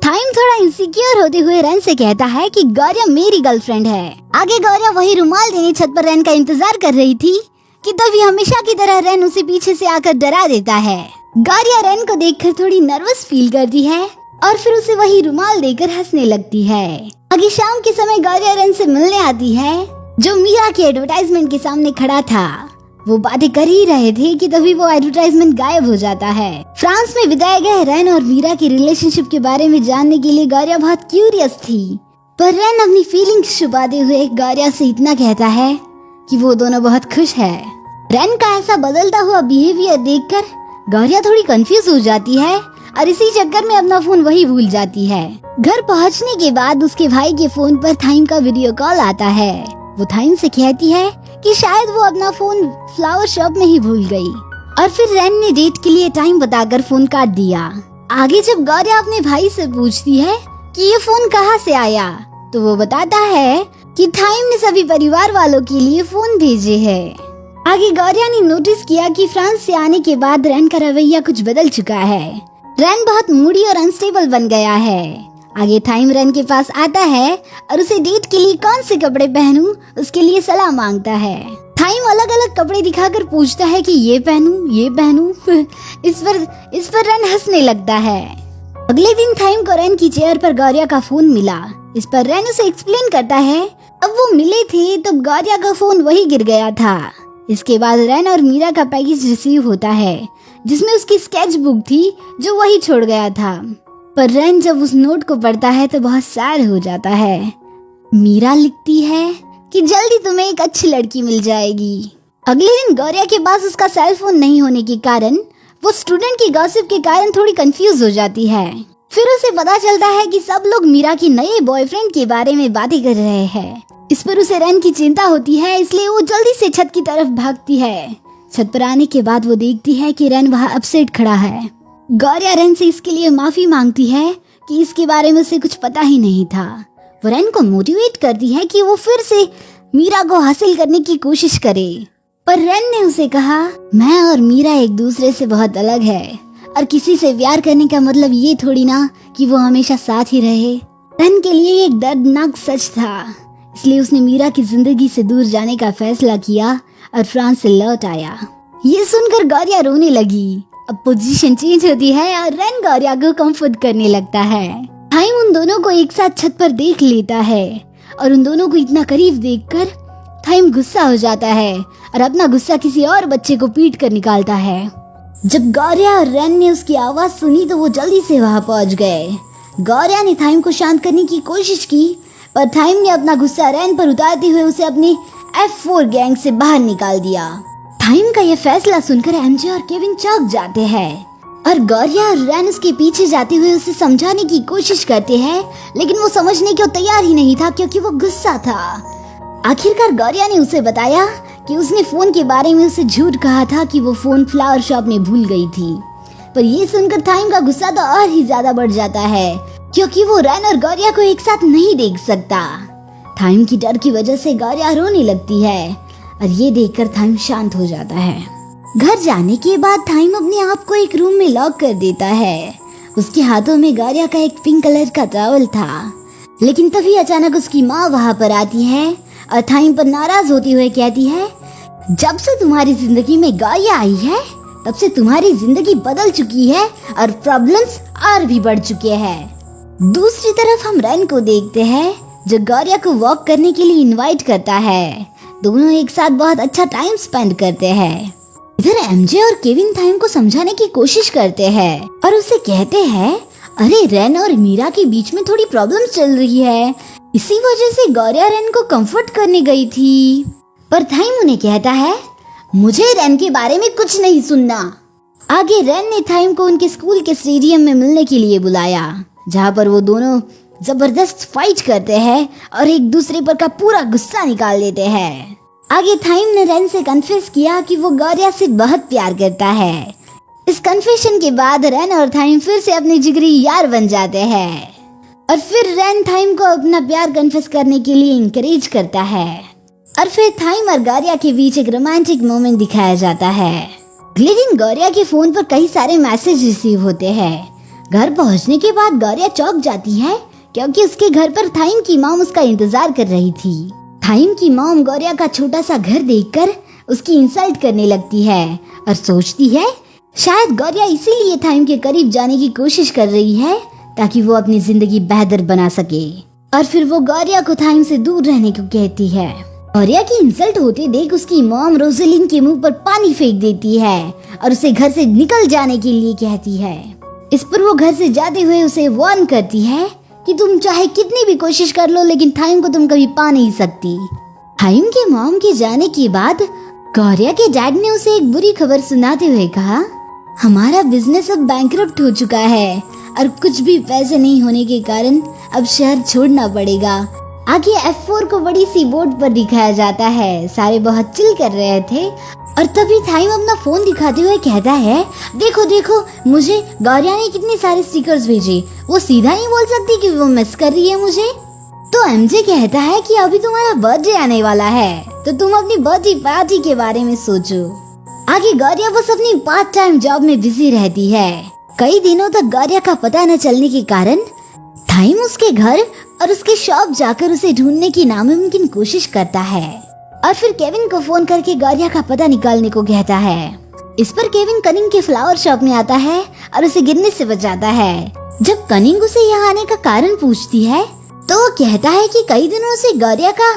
टाइम थोड़ा इनसिक्योर होते हुए रैन से कहता है कि गौरिया मेरी गर्लफ्रेंड है। आगे गौरिया वही रुमाल देने छत पर रैन का इंतजार कर रही थी कि तभी हमेशा की तरह रैन उसे पीछे से आकर डरा देता है। गौरिया रैन को देखकर थोड़ी नर्वस फील करती है और फिर उसे वही रुमाल देकर हंसने लगती है। आगे शाम के समय गौरिया रैन से मिलने आती है, जो मीरा के एडवर्टाइजमेंट के सामने खड़ा था। वो बातें कर ही रहे थे कि तभी वो एडवर्टाइजमेंट गायब हो जाता है। फ्रांस में बिताए गए रैन और मीरा के रिलेशनशिप के बारे में जानने के लिए गौरिया बहुत क्यूरियस थी, पर रैन अपनी फीलिंग्स छुपाते हुए गौरिया से इतना कहता है कि वो दोनों बहुत खुश है। रैन का ऐसा बदलता हुआ बिहेवियर देखकर गौरिया थोड़ी कंफ्यूज हो जाती है और इसी चक्कर में अपना फोन वही भूल जाती है। घर पहुंचने के बाद उसके भाई के फोन पर थाइम का वीडियो कॉल आता है। वो थाइम से कहती है कि शायद वो अपना फोन फ्लावर शॉप में ही भूल गई, और फिर रैन ने डेट के लिए टाइम बताकर फोन काट दिया। आगे जब गौरिया अपने भाई से पूछती है कि ये फोन कहाँ से आया, तो वो बताता है कि थाइम ने सभी परिवार वालों के लिए फोन भेजे हैं। आगे गौरिया ने नोटिस किया कि फ्रांस से आने के बाद रैन का रवैया कुछ बदल चुका है। रैन बहुत मूडी और अनस्टेबल बन गया है। आगे थाइम रैन के पास आता है और उसे डेट के लिए कौन से कपड़े पहनूं उसके लिए सलाह मांगता है। थाइम अलग अलग कपड़े दिखाकर पूछता है कि ये पहनूं इस पर रैन हंसने लगता है। अगले दिन थाइम को रैन की चेयर पर गौरिया का फोन मिला। इस पर रैन उसे एक्सप्लेन करता है अब वो मिले थे तब गौरिया का फोन वही गिर गया था। इसके बाद रैन और मीरा का पैकेज रिसीव होता है, जिसमें उसकी स्केच बुक थी जो वही छोड़ गया था। पर रैन जब उस नोट को पढ़ता है तो बहुत सैड हो जाता है। मीरा लिखती है कि जल्दी तुम्हें एक अच्छी लड़की मिल जाएगी। अगले दिन गौरिया के पास उसका सेल फोन नहीं होने के कारण वो स्टूडेंट की गॉसिप के कारण थोड़ी कंफ्यूज हो जाती है। फिर उसे पता चलता है कि सब लोग मीरा के नए बॉयफ्रेंड के बारे में बातें कर रहे हैं। इस पर उसे रैन की चिंता होती है, इसलिए वो जल्दी से छत की तरफ भागती है। छत पर आने के बाद वो देखती है कि रैन वहाँ अपसेट खड़ा है। गौरिया रैन से इसके लिए माफी मांगती है कि इसके बारे में उसे कुछ पता ही नहीं था। वो रैन को मोटिवेट करती है कि वो फिर से मीरा को हासिल करने की कोशिश करे, पर रैन ने उसे कहा मैं और मीरा एक दूसरे से बहुत अलग है और किसी से प्यार करने का मतलब ये थोड़ी ना कि वो हमेशा साथ ही रहे। रैन के लिए एक दर्दनाक सच था, इसलिए उसने मीरा की जिंदगी से दूर जाने का फैसला किया और फ्रांस से लौट आया। ये सुनकर गौरिया रोने लगी। अब पोजीशन चेंज होती है और रैन गौरिया को कंफर्ट करने लगता है। थाइम उन दोनों को एक साथ छत पर देख लेता है और उन दोनों को इतना करीब देखकर थाइम गुस्सा हो जाता है और अपना गुस्सा किसी और बच्चे को पीट कर निकालता है। जब गौरिया और रैन ने उसकी आवाज सुनी तो वो जल्दी से वहाँ पहुँच गए। गौरिया ने थाइम को शांत करने की कोशिश की, पर थाइम ने अपना गुस्सा रैन पर उतारते हुए उसे अपने F4 गैंग से बाहर निकाल दिया। थाइम का यह फैसला सुनकर एमजे और केविन चौंक जाते हैं और गौरिया और रैन उसके पीछे जाते हुए उसे समझाने की कोशिश करते हैं, लेकिन वो समझने को तैयार ही नहीं था क्योंकि वो गुस्सा था। आखिरकार गौरिया ने उसे बताया कि उसने फोन के बारे में उसे झूठ कहा था कि वो फोन फ्लावर शॉप में भूल गई थी। पर ये सुनकर थाइम का गुस्सा तो और ही ज्यादा बढ़ जाता है क्योंकि वो रैन और गौरिया को एक साथ नहीं देख सकता। थाइम की डर की वजह से गौरिया रोने लगती है और ये देखकर थाइम शांत हो जाता है। घर जाने के बाद थाइम अपने आप को एक रूम में लॉक कर देता है। उसके हाथों में गौरिया का एक पिंक कलर का टॉवल था, लेकिन तभी अचानक उसकी माँ वहाँ पर आती है और थाइम पर नाराज होती हुए कहती है जब से तुम्हारी जिंदगी में गौरिया आई है तब से तुम्हारी जिंदगी बदल चुकी है और प्रॉब्लम्स और भी बढ़ चुके हैं। दूसरी तरफ हम रैन को देखते हैं जो गौरिया को वॉक करने के लिए इनवाइट करता है। दोनों एक साथ बहुत अच्छा टाइम स्पेंड करते हैं। इधर एमजे और केविन थाइम को समझाने की कोशिश करते हैं और उसे कहते हैं अरे रैन और मीरा के बीच में थोड़ी प्रॉब्लम चल रही है, इसी वजह से गौरिया रैन को कंफर्ट करने गई थी। पर थाइम उन्हें कहता है मुझे रैन के बारे में कुछ नहीं सुनना। आगे रैन ने थाइम को उनके स्कूल के स्टेडियम में मिलने के लिए बुलाया, जहाँ पर वो दोनों जबरदस्त फाइट करते हैं और एक दूसरे पर का पूरा गुस्सा निकाल देते हैं। आगे थाइम ने रैन से कन्फेस किया कि वो गौरिया से बहुत प्यार करता है, इस कन्फेशन के बाद रैन और थाइम फिर से अपने जिगरी यार बन जाते हैं और फिर रैन थाइम को अपना प्यार कन्फेस करने के लिए इंकरेज करता है और फिर थाइम और गौरिया के बीच एक रोमांटिक मोमेंट दिखाया जाता है। अगले दिन गौरिया के फोन पर कई सारे मैसेज रिसीव होते हैं। घर पहुंचने के बाद गौरिया चौंक जाती है क्योंकि उसके घर पर थाइम की मॉम उसका इंतजार कर रही थी। थाइम की मॉम गौरिया का छोटा सा घर देखकर उसकी इंसल्ट करने लगती है और सोचती है शायद गौरिया इसीलिए थाइम के करीब जाने की कोशिश कर रही है ताकि वो अपनी जिंदगी बेहतर बना सके। और फिर वो गौरिया को थाइम से दूर रहने को कहती है। गौरिया की इंसल्ट होते देख उसकी मॉम रोजलिन के मुंह पर पानी फेंक देती है और उसे घर से निकल जाने के लिए कहती है। इस पर वो घर से जाते हुए उसे वार्न करती है कि तुम चाहे कितनी भी कोशिश कर लो लेकिन थाइम को तुम कभी पा नहीं सकती। थाइम के मॉम के जाने के बाद गौरिया के डैड ने उसे एक बुरी खबर सुनाते हुए कहा, हमारा बिजनेस अब बैंकरप्ट हो चुका है और कुछ भी पैसे नहीं होने के कारण अब शहर छोड़ना पड़ेगा। आगे F4 को बड़ी सी बोर्ड पर दिखाया जाता है। सारे बहुत चिल कर रहे थे और तभी थाइम अपना फोन दिखाते हुए कहता है, देखो देखो मुझे गौरिया ने कितने सारे स्टिकर्स भेजे। वो सीधा नहीं बोल सकती कि वो मिस कर रही है मुझे। तो MJ कहता है कि अभी तुम्हारा बर्थडे आने वाला है तो तुम अपनी बर्थडे पार्टी के बारे में सोचो। आगे गौरिया बस अपनी पार्ट टाइम जॉब में बिजी रहती है। कई दिनों तक गौरिया का पता न चलने के कारण थाइम उसके घर और उसके शॉप जाकर उसे ढूंढने की नामुमकिन कोशिश करता है और फिर केविन को फोन करके गौरिया का पता निकालने को कहता है। इस पर केविन कनिंग के फ्लावर शॉप में आता है और उसे गिरने से बचाता है। जब कनिंग उसे यहाँ आने का कारण पूछती है तो वो कहता है कि कई दिनों से गौरिया का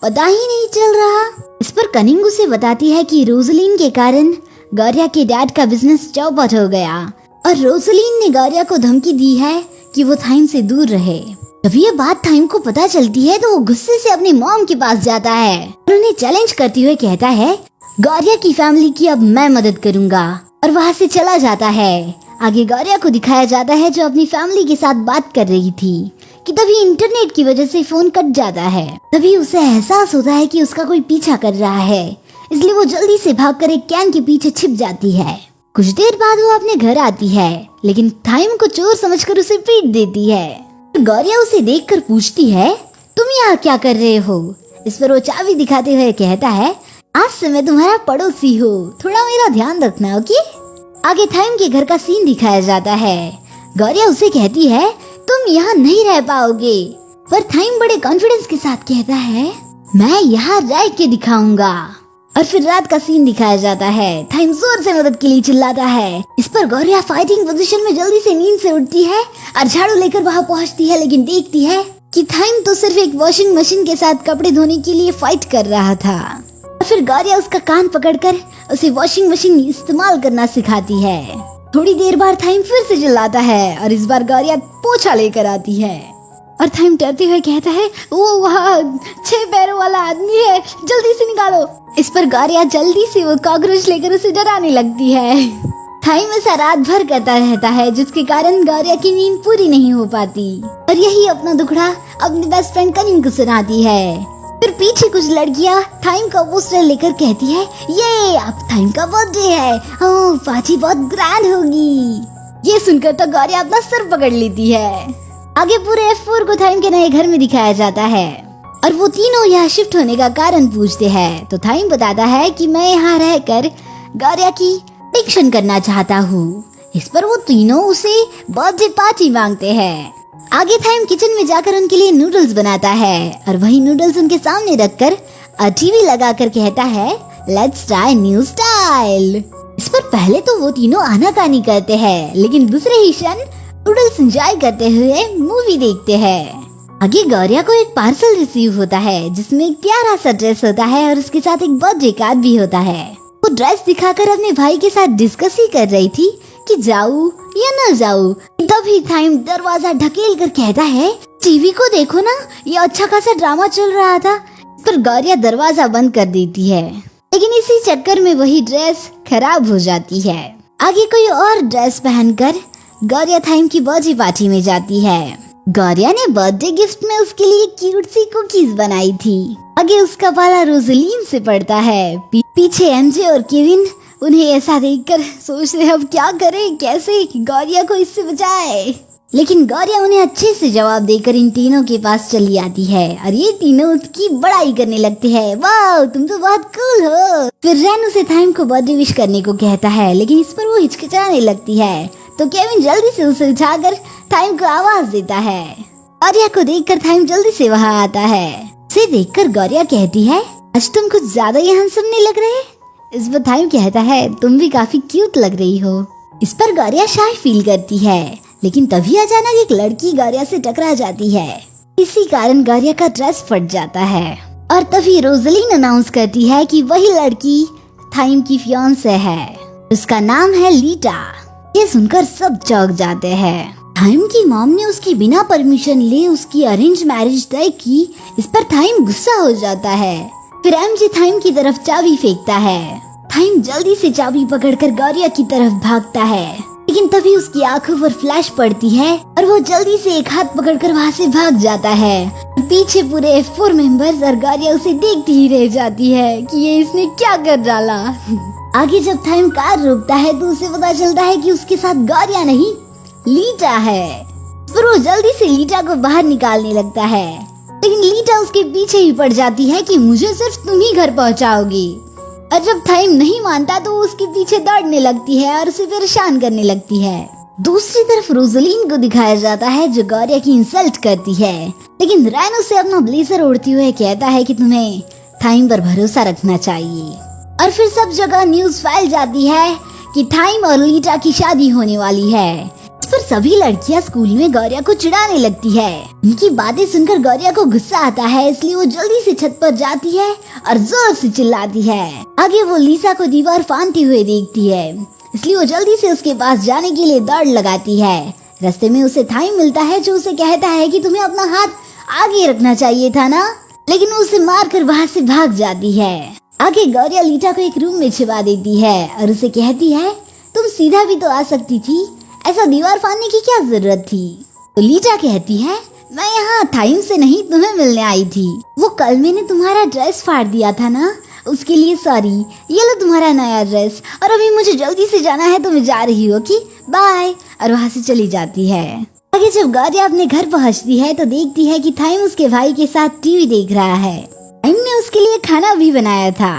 पता ही नहीं चल रहा। इस पर कनिंग उसे बताती है कि रोजलिन के कारण गौरिया के डैड का बिजनेस चौपट हो गया और रोजलिन ने गौरिया को धमकी दी है कि वो थाइम से दूर रहे। तभी ये बात थाइम को पता चलती है तो वो गुस्से से अपनी मॉम के पास जाता है और उन्हें चैलेंज करते हुए कहता है, गौरिया की फैमिली की अब मैं मदद करूंगा और वहाँ से चला जाता है। आगे गौरिया को दिखाया जाता है जो अपनी फैमिली के साथ बात कर रही थी कि तभी इंटरनेट की वजह से फोन कट जाता है। तभी उसे एहसास होता है कि उसका कोई पीछा कर रहा है, इसलिए वो जल्दी से भागकर एक कैन के पीछे छिप जाती है। कुछ देर बाद वो अपने घर आती है लेकिन थाइम को चोर समझकर उसे पीट देती है। गौरिया उसे देखकर पूछती है, तुम यहाँ क्या कर रहे हो? इस पर वो चाबी दिखाते हुए कहता है, आज से मैं तुम्हारा पड़ोसी हूँ, थोड़ा मेरा ध्यान रखना ओके। आगे थाइम के घर का सीन दिखाया जाता है। गौरिया उसे कहती है, तुम यहाँ नहीं रह पाओगे, पर थाइम बड़े कॉन्फिडेंस के साथ कहता है, मैं यहाँ रह के दिखाऊंगा। और फिर रात का सीन दिखाया जाता है। थाइम जोर से मदद के लिए चिल्लाता है। इस पर गौरिया फाइटिंग पोजीशन में जल्दी से नींद से उठती है और झाड़ू लेकर वहाँ पहुँचती है, लेकिन देखती है कि थाइम तो सिर्फ एक वॉशिंग मशीन के साथ कपड़े धोने के लिए फाइट कर रहा था। और फिर गौरिया उसका कान पकड़कर उसे वॉशिंग मशीन इस्तेमाल करना सिखाती है। थोड़ी देर बाद थाइम फिर से चिल्लाता है और इस बार गौरिया पोछा लेकर आती है और थाइम डरते हुए कहता है, वो वहाँ 6 पैरों वाला आदमी है, जल्दी से निकालो। इस पर गौरिया जल्दी से वो कॉकरोच लेकर उसे डराने लगती है। थाइम ऐसा रात भर करता रहता है जिसके कारण गौरिया की नींद पूरी नहीं हो पाती और यही अपना दुखड़ा अपनी बेस्ट फ्रेंड कनिंग को सुनाती है। फिर पीछे कुछ लड़कियाँ थाइम का पोस्टर लेकर कहती है, ये अब थाइम का बर्थडे है, ओह पार्टी बहुत ग्रैंड होगी। ये सुनकर तो गौरिया अपना सर पकड़ लेती है। आगे पूरे F4 को थाइम के नए घर में दिखाया जाता है और वो तीनों यहाँ शिफ्ट होने का कारण पूछते हैं। तो थाइम बताता है कि मैं यहाँ रहकर गौरिया की प्रोटेक्शन करना चाहता हूँ। इस पर वो तीनों उसे बर्थडे पार्टी मांगते हैं। आगे थाइम किचन में जाकर उनके लिए नूडल्स बनाता है और वही नूडल्स उनके सामने रखकर टीवी लगाकर कहता है, लेट्स ट्राई न्यू स्टाइल। इस पर पहले तो वो तीनों आनाकानी करते हैं, लेकिन दूसरे ही क्षण नूडल्स एंजॉय करते हुए मूवी देखते हैं। आगे गौरिया को एक पार्सल रिसीव होता है जिसमें एक प्यारा सा ड्रेस होता है और उसके साथ एक बर्थडे कार्ड भी होता है। वो ड्रेस दिखाकर अपने भाई के साथ डिस्कस ही कर रही थी कि जाऊं या न जाऊं। तभी थाइम दरवाजा ढकेल कर कहता है, टीवी को देखो ना, ये अच्छा खासा ड्रामा चल रहा था। पर गौरिया दरवाजा बंद कर देती है, लेकिन इसी चक्कर में वही ड्रेस खराब हो जाती है। आगे कोई और ड्रेस पहनकर गौरिया थाइम की बर्थडे पार्टी में जाती है। गौरिया ने बर्थडे गिफ्ट में उसके लिए क्यूट सी कुकीज बनाई थी। आगे उसका पाला रोजलिन से पड़ता है। पीछे MJ और केविन उन्हें ऐसा देखकर सोच रहे अब क्या करें, कैसे गौरिया को इससे बचाए। लेकिन गौरिया उन्हें अच्छे से जवाब देकर इन तीनों के पास चली आती है और ये तीनों उसकी बड़ाई करने लगते हैं। वाह, तुम तो बहुत कूल हो। फिर रैन उसे थाइम को बर्थडे विश करने को कहता है, लेकिन इस पर वो हिचकिचाने लगती है। तो केविन जल्दी से उसे उठाकर थाइम को आवाज देता है। गौरिया को देखकर थाइम जल्दी से वहाँ आता है। उसे देखकर गौरिया कहती है, आज तुम कुछ ज्यादा ही हैंडसम नहीं लग रहे। इस पर थाइम कहता है, तुम भी काफी क्यूट लग रही हो। इस पर गौरिया शाय फील करती है, लेकिन तभी अचानक एक लड़की गौरिया से टकरा जाती है। इसी कारण गौरिया का ड्रेस फट जाता है और तभी रोजलिन अनाउंस करती है कि वही लड़की थाइम की फियांसे है। उसका नाम है लीटा। ये सुनकर सब चौंक जाते हैं। थाइम की मॉम ने उसकी बिना परमिशन ले उसकी अरेंज मैरिज तय की। इस पर थाइम गुस्सा हो जाता है। फिर एमजे थाइम की तरफ चाबी फेंकता है। थाइम जल्दी से चाबी पकड़कर गौरिया की तरफ भागता है, लेकिन तभी उसकी आंखों पर फ्लैश पड़ती है और वो जल्दी से एक हाथ पकड़कर वहाँ से भाग जाता है। पीछे पूरे F4 मेंबर्स और गौरिया उसे देखती ही रह जाती है कि ये इसने क्या कर डाला। आगे जब थाइम कार रोकता है तो उसे पता चलता है कि उसके साथ गौरिया नहीं, लीटा है। फिर वो जल्दी से लीटा को बाहर निकालने लगता है, लेकिन लीटा उसके पीछे ही पड़ जाती है कि मुझे सिर्फ तुम ही घर पहुँचाओगी। और जब थाइम नहीं मानता तो उसके पीछे दौड़ने लगती है और उसे परेशान करने लगती है। दूसरी तरफ रोजलिन को दिखाया जाता है जो गौरिया की इंसल्ट करती है, लेकिन रैन उसे अपना ब्लेजर ओढ़ते हुए कहता है कि तुम्हें थाइम पर भरोसा रखना चाहिए। और फिर सब जगह न्यूज फैल जाती है कि थाइम और लीटा की शादी होने वाली है। इस पर सभी लड़कियां स्कूल में गौरिया को चिढ़ाने लगती है। उनकी बातें सुनकर गौरिया को गुस्सा आता है, इसलिए वो जल्दी से छत पर जाती है और जोर से चिल्लाती है। आगे वो लीसा को दीवार फांदते हुए देखती है, इसलिए वो जल्दी से उसके पास जाने के लिए दौड़ लगाती है। रास्ते में उसे थाइम मिलता है जो उसे कहता है कि तुम्हें अपना हाथ आगे रखना चाहिए था ना, लेकिन वो उसे मारकर वहाँ से भाग जाती है। आगे गौरिया लीटा को एक रूम में छिपा देती है और उसे कहती है, तुम सीधा भी तो आ सकती थी, ऐसा दीवार फाड़ने की क्या जरूरत थी। तो लीटा कहती है, मैं यहाँ थाइम से नहीं तुम्हें मिलने आई थी। वो कल मैंने तुम्हारा ड्रेस फाड़ दिया था ना, उसके लिए सॉरी। ये लो तुम्हारा नया ड्रेस, और अभी मुझे जल्दी से जाना है तो मैं जा रही हूँ कि बाय। और वहाँ से चली जाती है। आगे जब गौरिया अपने घर पहुँचती है तो देखती है कि थाइम उसके भाई के साथ टीवी देख रहा है। थाइम ने उसके लिए खाना भी बनाया था।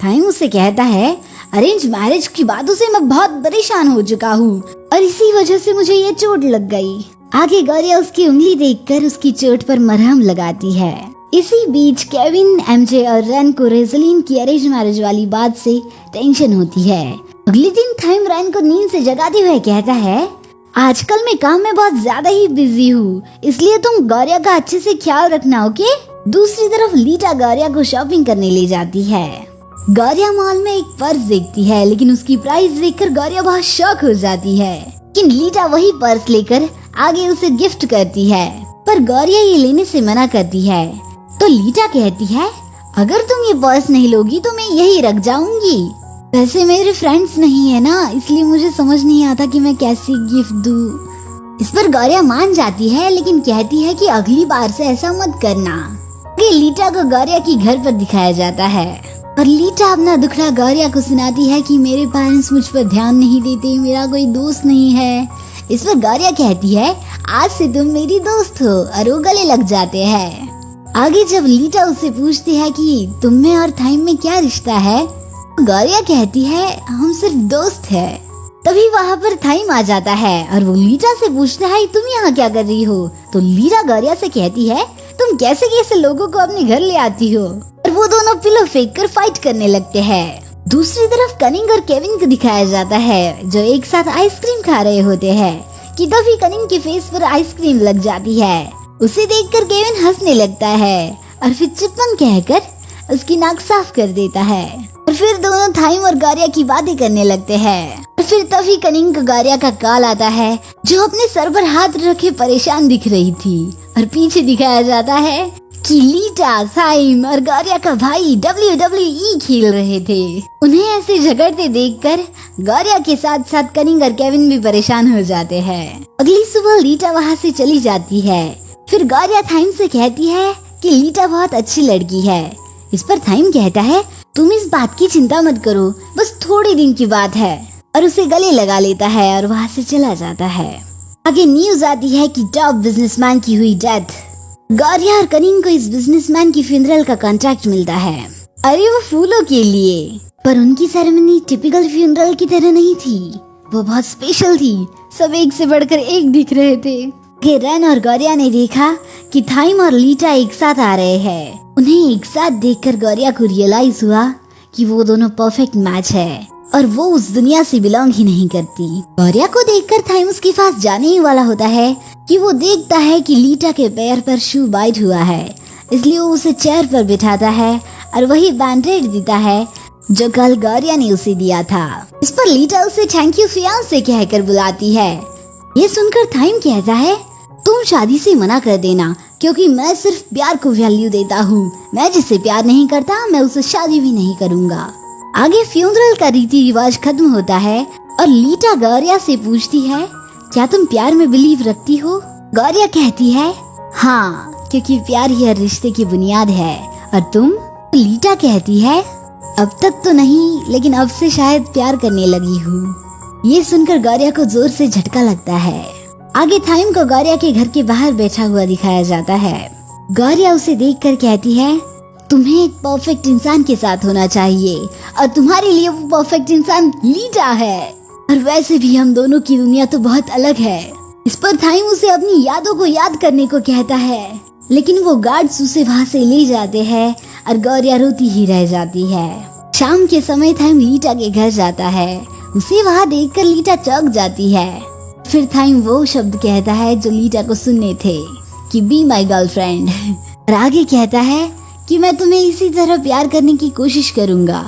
थाइम उससे कहता है, अरेंज मैरिज की बातों से मैं बहुत परेशान हो चुका हूँ और इसी वजह से मुझे ये चोट लग गई। आगे गौरिया उसकी उंगली देखकर उसकी चोट पर मरहम लगाती है। इसी बीच केविन, एमजे और रैन को रोजलिन की अरेंज मैरिज वाली बात से टेंशन होती है। अगले दिन थाइम रैन को नींद से जगाते हुए कहता है, आजकल मैं काम में बहुत ज्यादा ही बिजी हूँ, इसलिए तुम गौरिया का अच्छे से ख्याल रखना, ओके। दूसरी तरफ लीटा गौरिया को शॉपिंग करने ले जाती है। गौरिया मॉल में एक पर्स देखती है, लेकिन उसकी प्राइस देखकर गौरिया बहुत शॉक हो जाती है। लेकिन लीटा वही पर्स लेकर आगे उसे गिफ्ट करती है, पर गौरिया ये लेने से मना करती है। तो लीटा कहती है, अगर तुम ये पर्स नहीं लोगी तो मैं यही रख जाऊंगी। वैसे मेरे फ्रेंड्स नहीं है ना, इसलिए मुझे समझ नहीं आता कि मैं कैसी गिफ्ट दूँ। इस पर गौरिया मान जाती है, लेकिन कहती है कि अगली बार से ऐसा मत करना। लीटा को गौरिया की घर पर दिखाया जाता है और लीटा अपना दुखड़ा गौरिया को सुनाती है कि मेरे पेरेंट्स मुझ पर ध्यान नहीं देते, मेरा कोई दोस्त नहीं है। इस पर गौरिया कहती है, आज से तुम मेरी दोस्त हो, और वो गले लग जाते हैं। आगे जब लीटा उससे पूछती है कि तुम में और थाइम में क्या रिश्ता है, गौरिया कहती है, हम सिर्फ दोस्त है। तभी वहाँ पर थाइम आ जाता है और वो लीटा से पूछता है, तुम यहाँ क्या कर रही हो। तो लीटा गौरिया से कहती है, तुम कैसे कैसे लोगों को अपने घर ले आती हो। और वो दोनों पिलो फेंक कर फाइट करने लगते हैं। दूसरी तरफ कनिंग और केविन को दिखाया जाता है जो एक साथ आइसक्रीम खा रहे होते हैं कि तभी कनिंग के फेस पर आइसक्रीम लग जाती है। उसे देखकर केविन हंसने लगता है और फिर चिपमंग कहकर उसकी नाक साफ कर देता है। और फिर दोनों थाइम और गौरिया की बातें करने लगते हैं। और फिर तभी कनिंग को गौरिया का कॉल आता है जो अपने सर पर हाथ रखे परेशान दिख रही थी। और पीछे दिखाया जाता है कि लीटा, थाइम और गौरिया का भाई WWE खेल रहे थे। उन्हें ऐसे झगड़ते देखकर गौरिया के साथ साथ कनिंग और केविन भी परेशान हो जाते हैं। अगली सुबह लीटा वहाँ से चली जाती है। फिर गौरिया थाइम से कहती है कि लीटा बहुत अच्छी लड़की है, इस पर थाइम कहता है तुम इस बात की चिंता मत करो, बस थोड़े दिन की बात है, और उसे गले लगा लेता है और वहाँ से चला जाता है। आगे न्यूज आती है कि टॉप बिजनेसमैन की हुई डेथ। गौरिया और करीम को इस बिजनेसमैन की फ्यूनरल का कॉन्ट्रैक्ट मिलता है। अरे वो फूलों के लिए, पर उनकी सेरेमनी टिपिकल फ्यूनरल की तरह नहीं थी, वो बहुत स्पेशल थी। सब एक से बढ़कर एक दिख रहे थे। रेन और गौरिया ने देखा कि थाइम और लीटा एक साथ आ रहे हैं। उन्हें एक साथ देखकर गौरिया को रियलाइज हुआ कि वो दोनों परफेक्ट मैच है और वो उस दुनिया से बिलोंग ही नहीं करती। गौरिया को देखकर थाइम उसके पास जाने ही वाला होता है कि वो देखता है कि लीटा के पैर पर शू बाइट हुआ है, इसलिए वो उसे चेयर पर बिठाता है और वही बैंडेड देता है जो कल गौरिया ने उसे दिया था। इस पर लीटा उसे थैंक यू फियांसे कहकर बुलाती है। ये सुनकर थाइम कहता है तुम शादी से मना कर देना, क्योंकि मैं सिर्फ प्यार को वैल्यू देता हूँ। मैं जिससे प्यार नहीं करता मैं उससे शादी भी नहीं करूँगा। आगे फ्यूनरल का रीति रिवाज खत्म होता है और लीटा गौरिया से पूछती है क्या तुम प्यार में बिलीव रखती हो? गौरिया कहती है हाँ, क्योंकि प्यार ही हर रिश्ते की बुनियाद है। और तुम? लीटा कहती है अब तक तो नहीं, लेकिन अब से शायद प्यार करने लगी हूँ। ये सुनकर गौरिया को जोर से झटका लगता है। आगे थाइम को गौरिया के घर के बाहर बैठा हुआ दिखाया जाता है। गौरिया उसे देखकर कहती है तुम्हें एक परफेक्ट इंसान के साथ होना चाहिए और तुम्हारे लिए वो परफेक्ट इंसान लीटा है। और वैसे भी हम दोनों की दुनिया तो बहुत अलग है। इस पर थाइम उसे अपनी यादों को याद करने को कहता है, लेकिन वो गार्ड्स उसे वहाँ से ले जाते हैं और गौरिया रोती ही रह जाती है। शाम के समय थाइम लीटा के घर जाता है। उसे वहाँ देखकर लीटा चौंक जाती है। फिर थाइम वो शब्द कहता है जो लीटा को सुनने थे कि बी माई गर्लफ्रेंड, और आगे कहता है कि मैं तुम्हें इसी तरह प्यार करने की कोशिश करूंगा।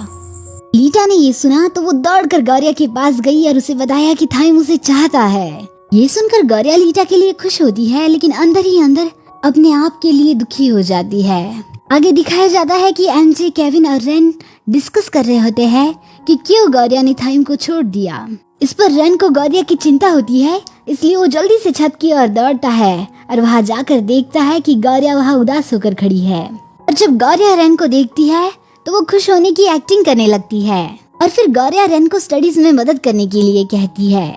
लीटा ने ये सुना तो वो दौड़कर गौरिया के पास गई और उसे बताया कि थाइम उसे चाहता है। ये सुनकर गौरिया लीटा के लिए खुश होती है, लेकिन अंदर ही अंदर अपने आप के लिए दुखी हो जाती है। आगे दिखाया जाता है कि एनजे, केविन और रेन डिस्कस कर रहे होते हैं कि क्यों गौरिया ने थाइम को छोड़ दिया। इस पर रेन को गौरिया की चिंता होती है, इसलिए वो जल्दी से छत की ओर दौड़ता है और वहाँ जाकर देखता है कि गौरिया वहाँ उदास होकर खड़ी है। और जब गौरिया रेन को देखती है तो वो खुश होने की एक्टिंग करने लगती है और फिर गौरिया रेन को स्टडीज में मदद करने के लिए कहती है।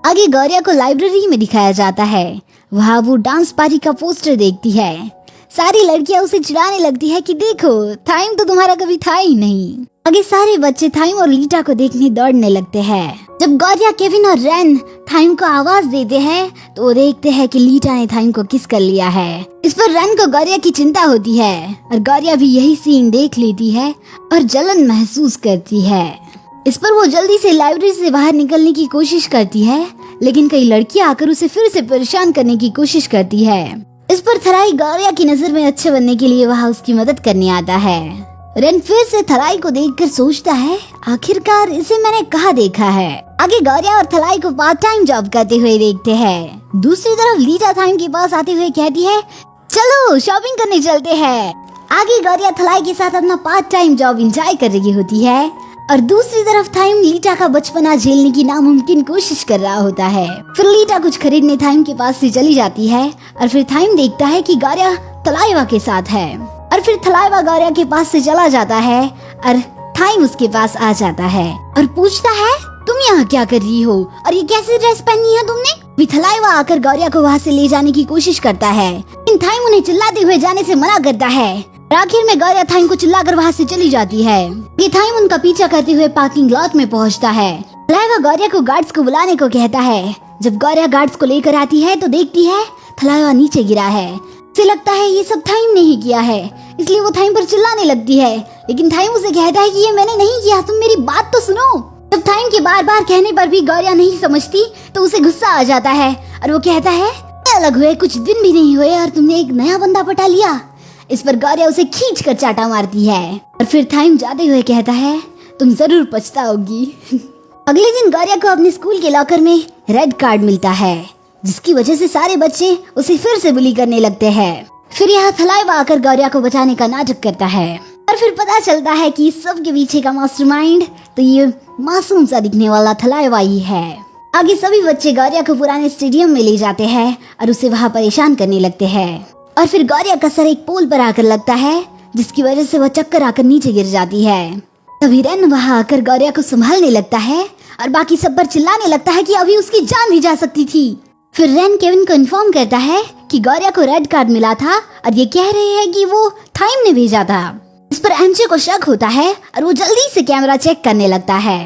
आगे गौरिया को लाइब्रेरी में दिखाया जाता है। वहाँ वो डांस पार्टी का पोस्टर देखती है। सारी लड़कियां उसे चिढ़ाने लगती है कि देखो थाइम तो तुम्हारा कभी था ही नहीं। आगे सारे बच्चे थाइम और लीटा को देखने दौड़ने लगते हैं। जब गौरिया, केविन और रेन थाइम को आवाज देते हैं तो वो देखते हैं कि लीटा ने थाइम को किस कर लिया है। इस पर रेन को गौरिया की चिंता होती है और गौरिया भी यही सीन देख लेती है और जलन महसूस करती है। इस पर वो जल्दी से लाइब्रेरी से बाहर निकलने की कोशिश करती है, लेकिन कई लड़कियां आकर उसे फिर से परेशान करने की कोशिश करती है। इस पर थराई गौरिया की नजर में अच्छे बनने के लिए वहाँ उसकी मदद करने आता है। रेन फिर से थलाई को देखकर सोचता है आखिरकार इसे मैंने कहाँ देखा है। आगे गौरिया और थलाई को पार्ट टाइम जॉब करते हुए देखते हैं। दूसरी तरफ लीटा थाइम के पास आते हुए कहती है चलो शॉपिंग करने चलते हैं। आगे गौरिया थलाई के साथ अपना पार्ट टाइम जॉब एंजॉय कर रही होती है और दूसरी तरफ थाइम लीटा का बचपना झेलने की नामुमकिन कोशिश कर रहा होता है। फिर लीटा कुछ खरीदने थाइम के पास से चली जाती है और फिर थाइम देखता है कि गौरिया थलाइवा के साथ है और फिर थलाइवा गौरिया के पास से चला जाता है और थाइम उसके पास आ जाता है और पूछता है तुम यहाँ क्या कर रही हो और ये कैसी ड्रेस पहनी है तुमने। थलाइवा आकर गौरिया को वहाँ से ले जाने की कोशिश करता है, लेकिन थाइम उन्हें चिल्लाते हुए जाने से मना करता है। आखिर में गौरिया थाइम को चिल्लाकर वहाँ से चली जाती है। ये थाइम उनका पीछा करते हुए पार्किंग लॉट में पहुँचता है। थलाइवा गौरिया को गार्ड्स को बुलाने को कहता है। जब गौरिया गार्ड्स को लेकर आती है तो देखती है थलाइवा नीचे गिरा है। उसे लगता है ये सब थाइम ने ही किया है, इसलिए वो थाइम पर चिल्लाने लगती है, लेकिन थाइम उसे कहता है कि ये मैंने नहीं किया, तुम मेरी बात तो सुनो। जब थाइम के बार बार कहने पर भी गौरिया नहीं समझती तो उसे गुस्सा आ जाता है और वो कहता है अलग हुए कुछ दिन भी नहीं हुए और तुमने एक नया बंदा पटा लिया। इस पर गौरिया उसे खींच कर चाटा मारती है और फिर थाइम जाते हुए कहता है तुम जरूर पछताओगी। अगले दिन गौरिया को अपने स्कूल के लॉकर में रेड कार्ड मिलता है, जिसकी वजह से सारे बच्चे उसे फिर से बुली करने लगते हैं। फिर यहाँ थलाइवा आकर गौरिया को बचाने का नाटक करता है और फिर पता चलता है कि इस सब के पीछे का मास्टरमाइंड तो ये मासूम सा दिखने वाला थलाइवा ही है। आगे सभी बच्चे गौरिया को पुराने स्टेडियम में ले जाते हैं और उसे वहाँ परेशान करने लगते हैं और फिर गौरिया का सर एक पोल पर आकर लगता है जिसकी वजह से वह चक्कर आकर नीचे गिर जाती है। तभी रेन वहां आकर गौरिया को संभालने लगता है और बाकी सब पर चिल्लाने लगता है कि अभी उसकी जान भी जा सकती थी। फिर रेन केविन को इन्फॉर्म करता है कि गौरिया को रेड कार्ड मिला था और ये कह रहे हैं कि वो थाइम ने भेजा था। इस पर एमजे को शक होता है और वो जल्दी से कैमरा चेक करने लगता है।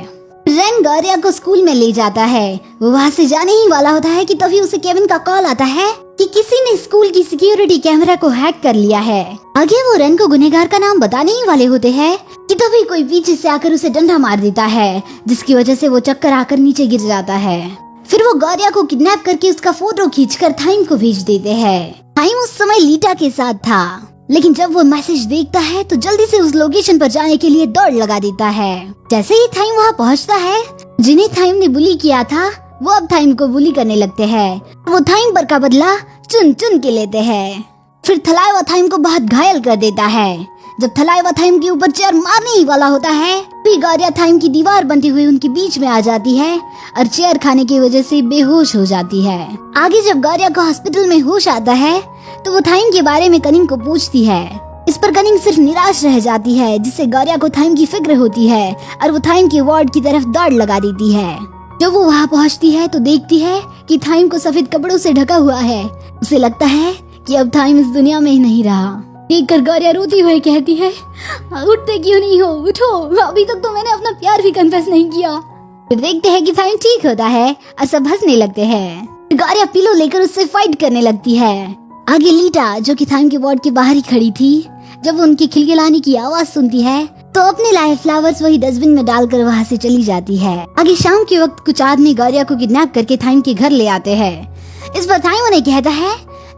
रेन गौरिया को स्कूल में ले जाता है। वो वहाँ से जाने ही वाला होता है कि तभी उसे केविन का कॉल आता है कि किसी ने स्कूल की सिक्योरिटी कैमरा को हैक कर लिया है। आगे वो रेन को गुनहगार का नाम बताने ही वाले होते हैं कि तभी कोई पीछे से आकर उसे डंडा मार देता है, जिसकी वजह से वो चक्कर आकर नीचे गिर जाता है। फिर वो गौरिया को किडनैप करके उसका फोटो खींचकर थाइम को भेज देते हैं। थाइम उस समय लीटा के साथ था, लेकिन जब वो मैसेज देखता है तो जल्दी से उस लोकेशन पर जाने के लिए दौड़ लगा देता है। जैसे ही थाइम वहाँ पहुँचता है, जिन्हें थाइम ने बुली किया था वो अब थाइम को बुली करने लगते हैं। वो थाइम पर का बदला चुन चुन के लेते हैं। फिर थलाइवा थाइम को बहुत घायल कर देता है। जब थलाइवा थाइम के ऊपर चेयर मारने ही वाला होता है, फिर गौरिया थाइम की दीवार बनती हुई उनके बीच में आ जाती है और चेयर खाने की वजह से बेहोश हो जाती है। आगे जब गौरिया को हॉस्पिटल में होश आता है तो वो थाइम के बारे में कनिंग को पूछती है। इस पर कनिंग सिर्फ निराश रह जाती है, जिससे गौरिया को थाइम की फिक्र होती है और वो थाइम के वार्ड की तरफ दौड़ लगा देती है। जब वो वहाँ पहुँचती है तो देखती है कि थाइम को सफेद कपड़ों से ढका हुआ है। उसे लगता है कि अब थाइम इस दुनिया में ही नहीं रहा। देखकर गौरिया रोती हुई कहती है, उठते क्यों नहीं हो, उठो, अभी तक तो मैंने अपना प्यार भी कन्फेस नहीं किया। फिर देखते हैं कि थाइम ठीक होता है और सब हंसने लगते हैं। गौरिया पिलो लेकर उससे फाइट करने लगती है। आगे लीटा, जो कि थाइम के वार्ड के बाहर ही खड़ी थी, जब वो उनकी खिलखिलाने की आवाज सुनती है तो अपने लाए फ्लावर्स वही डस्टबिन में डालकर वहाँ से चली जाती है। आगे शाम के वक्त कुछ आदमी गौरिया को किडनैप करके थाइम के घर ले आते हैं। इस पर थाइम उन्हें कहता है,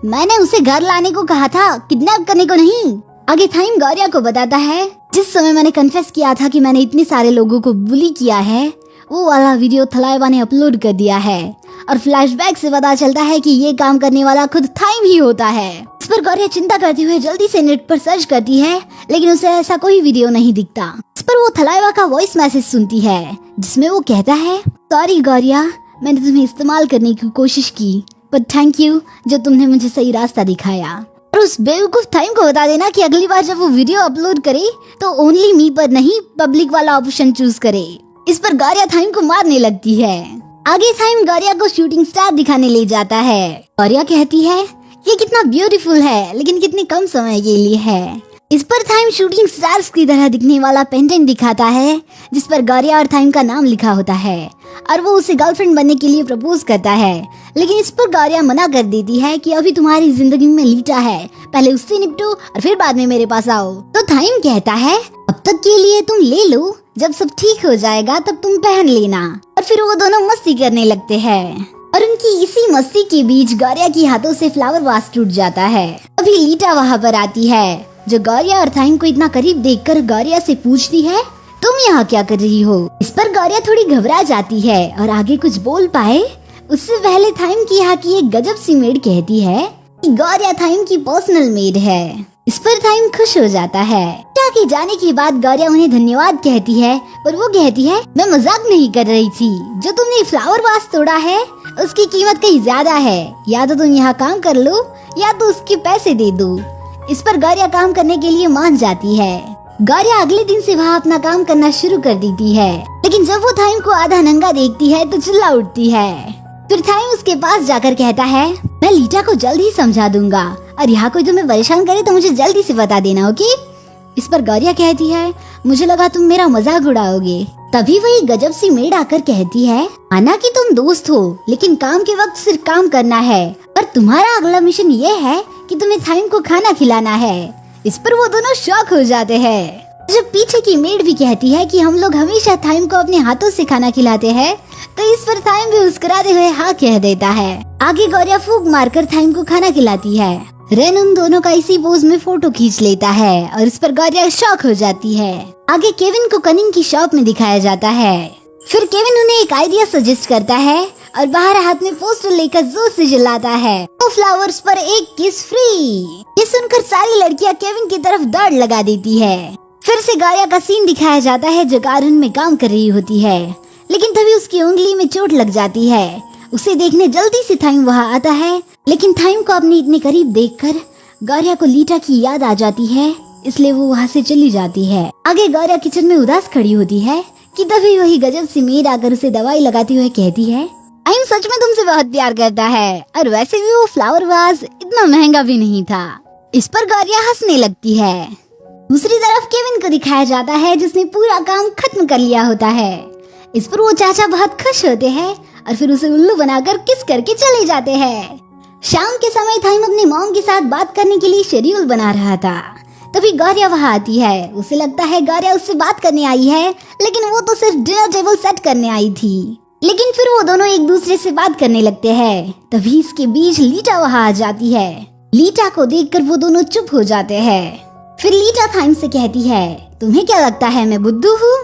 मैंने उसे घर लाने को कहा था, किडनैप करने को नहीं। आगे थाइम गौरिया को बताता है, जिस समय मैंने कन्फेस किया था कि मैंने इतने सारे लोगों को बुली किया है, वो वाला वीडियो थलाइवा ने अपलोड कर दिया है और फ्लैशबैक से पता चलता है कि ये काम करने वाला खुद थाइम ही होता है। इस पर गौरिया चिंता करते हुए जल्दी से नेट पर सर्च करती है, लेकिन उसे ऐसा कोई वीडियो नहीं दिखता। इस पर वो थलाइवा का वॉइस मैसेज सुनती है, जिसमें वो कहता है, सॉरी गौरिया, मैंने तुम्हें इस्तेमाल करने की कोशिश की, पर थैंक यू जो तुमने मुझे सही रास्ता दिखाया। और उस बेवकूफ थाइम को बता देना कि अगली बार जब वो वीडियो अपलोड करे तो ओनली मी पर नहीं, पब्लिक वाला ऑप्शन चूज करे। इस पर गौरिया थाइम को मारने लगती है। आगे थाइम गौरिया को शूटिंग स्टार दिखाने ले जाता है। गौरिया कहती है, ये कितना ब्यूटीफुल है, लेकिन कितने कम समय के लिए है। इस पर थाइम शूटिंग स्टार्स की तरह दिखने वाला पेंडेंट दिखाता है, जिस पर गौरिया और थाइम का नाम लिखा होता है और वो उसे गर्लफ्रेंड बनने के लिए प्रपोज करता है। लेकिन इस पर गौरिया मना कर देती है कि अभी तुम्हारी जिंदगी में लीटा है, पहले उससे निपटो और फिर बाद में मेरे पास आओ। तो थाइम कहता है, अब तक के लिए तुम ले लो, जब सब ठीक हो जाएगा तब तुम पहन लेना। और फिर वो दोनों मस्ती करने लगते हैं और उनकी इसी मस्ती के बीच गौरिया की हाथों से फ्लावर वास टूट जाता है। अभी लीटा वहाँ पर आती है, जो गौरिया और थाइम को इतना करीब देखकर गौरिया से पूछती है, तुम यहाँ क्या कर रही हो। इस पर गौरिया थोड़ी घबरा जाती है और आगे कुछ बोल पाए उससे पहले थाइम की यहाँ की एक गजब सी मेड कहती है कि गौरिया थाइम की पर्सनल मेड है। इस पर थाइम खुश हो जाता है। लीटा के जाने के बाद गौरिया उन्हें धन्यवाद कहती है, पर वो कहती है, मैं मजाक नहीं कर रही थी, जो तुमने फ्लावर वास तोड़ा है उसकी कीमत कहीं ज्यादा है, या तो तुम यहाँ काम कर लो या तो उसके पैसे दे दो। इस पर गौरिया काम करने के लिए मान जाती है। गौरिया अगले दिन से वहाँ अपना काम करना शुरू कर देती है, लेकिन जब वो थाइम को आधा नंगा देखती है तो चिल्ला उठती है। फिर थाइम उसके पास जाकर कहता है, मैं लीटा को जल्द ही समझा दूंगा और यहाँ कोई तुम्हें परेशान करे तो मुझे जल्दी से बता देना, ओके। इस पर गौरिया कहती है, मुझे लगा तुम मेरा मजाक उड़ाओगे। तभी वही गजब सी मेड आकर कहती है, माना कि तुम दोस्त हो, लेकिन काम के वक्त सिर्फ काम करना है, पर तुम्हारा अगला मिशन ये है कि तुम्हें थाइम को खाना खिलाना है। इस पर वो दोनों शॉक हो जाते हैं। जब पीछे की मेड भी कहती है कि हम लोग हमेशा थाइम को अपने हाथों से खाना खिलाते हैं, तो इस पर थाइम भी मुस्कुराते हुए हाँ कह देता है। आगे गौरिया फूंक मारकर थाइम को खाना खिलाती है। रेन उन दोनों का इसी पोज में फोटो खींच लेता है और इस पर गौरिया शॉक हो जाती है। आगे केविन को कनिंग की शॉप में दिखाया जाता है। फिर केविन उन्हें एक आइडिया सजेस्ट करता है और बाहर हाथ में पोस्टर लेकर जोर से चिल्लाता है, तो फ्लावर्स पर एक किस फ्री। ये सुनकर सारी लड़कियां केविन की तरफ दौड़ लगा देती है। फिर से गौरिया का सीन दिखाया जाता है, जो गार्डन में काम कर रही होती है, लेकिन तभी उसकी उंगली में चोट लग जाती है। उसे देखने जल्दी से थाइम वहाँ आता है, लेकिन थाइम को अपने इतने करीब देखकर गौरिया को लीटा की याद आ जाती है। इसलिए वो वहाँ से चली जाती है। आगे गौरिया किचन में उदास खड़ी होती है कि तभी वही गजब सी मेड आकर उसे दवाई लगाते हुए कहती है, टाइम सच में तुमसे बहुत प्यार करता है, और वैसे भी वो फ्लावर वाज इतना महंगा भी नहीं था। इस पर गौरिया हंसने लगती है। दूसरी तरफ केविन को दिखाया जाता है जिसने पूरा काम खत्म कर लिया होता है। इस पर वो चाचा बहुत खुश होते हैं और फिर उसे उल्लू बनाकर किस करके चले जाते हैं। शाम के समय थाइम अपने मॉम के साथ बात करने के लिए शेड्यूल बना रहा था। तभी गौरिया वहाँ आती है। उसे लगता है गौरिया उससे बात करने आई है, लेकिन वो तो सिर्फ डिनर टेबल सेट करने आई थी। लेकिन फिर वो दोनों एक दूसरे से बात करने लगते हैं। तभी इसके बीच लीटा वहाँ आ जाती है। लीटा को देखकर वो दोनों चुप हो जाते हैं। फिर लीटा थाइम से कहती है, तुम्हें क्या लगता है मैं बुद्धू हूँ?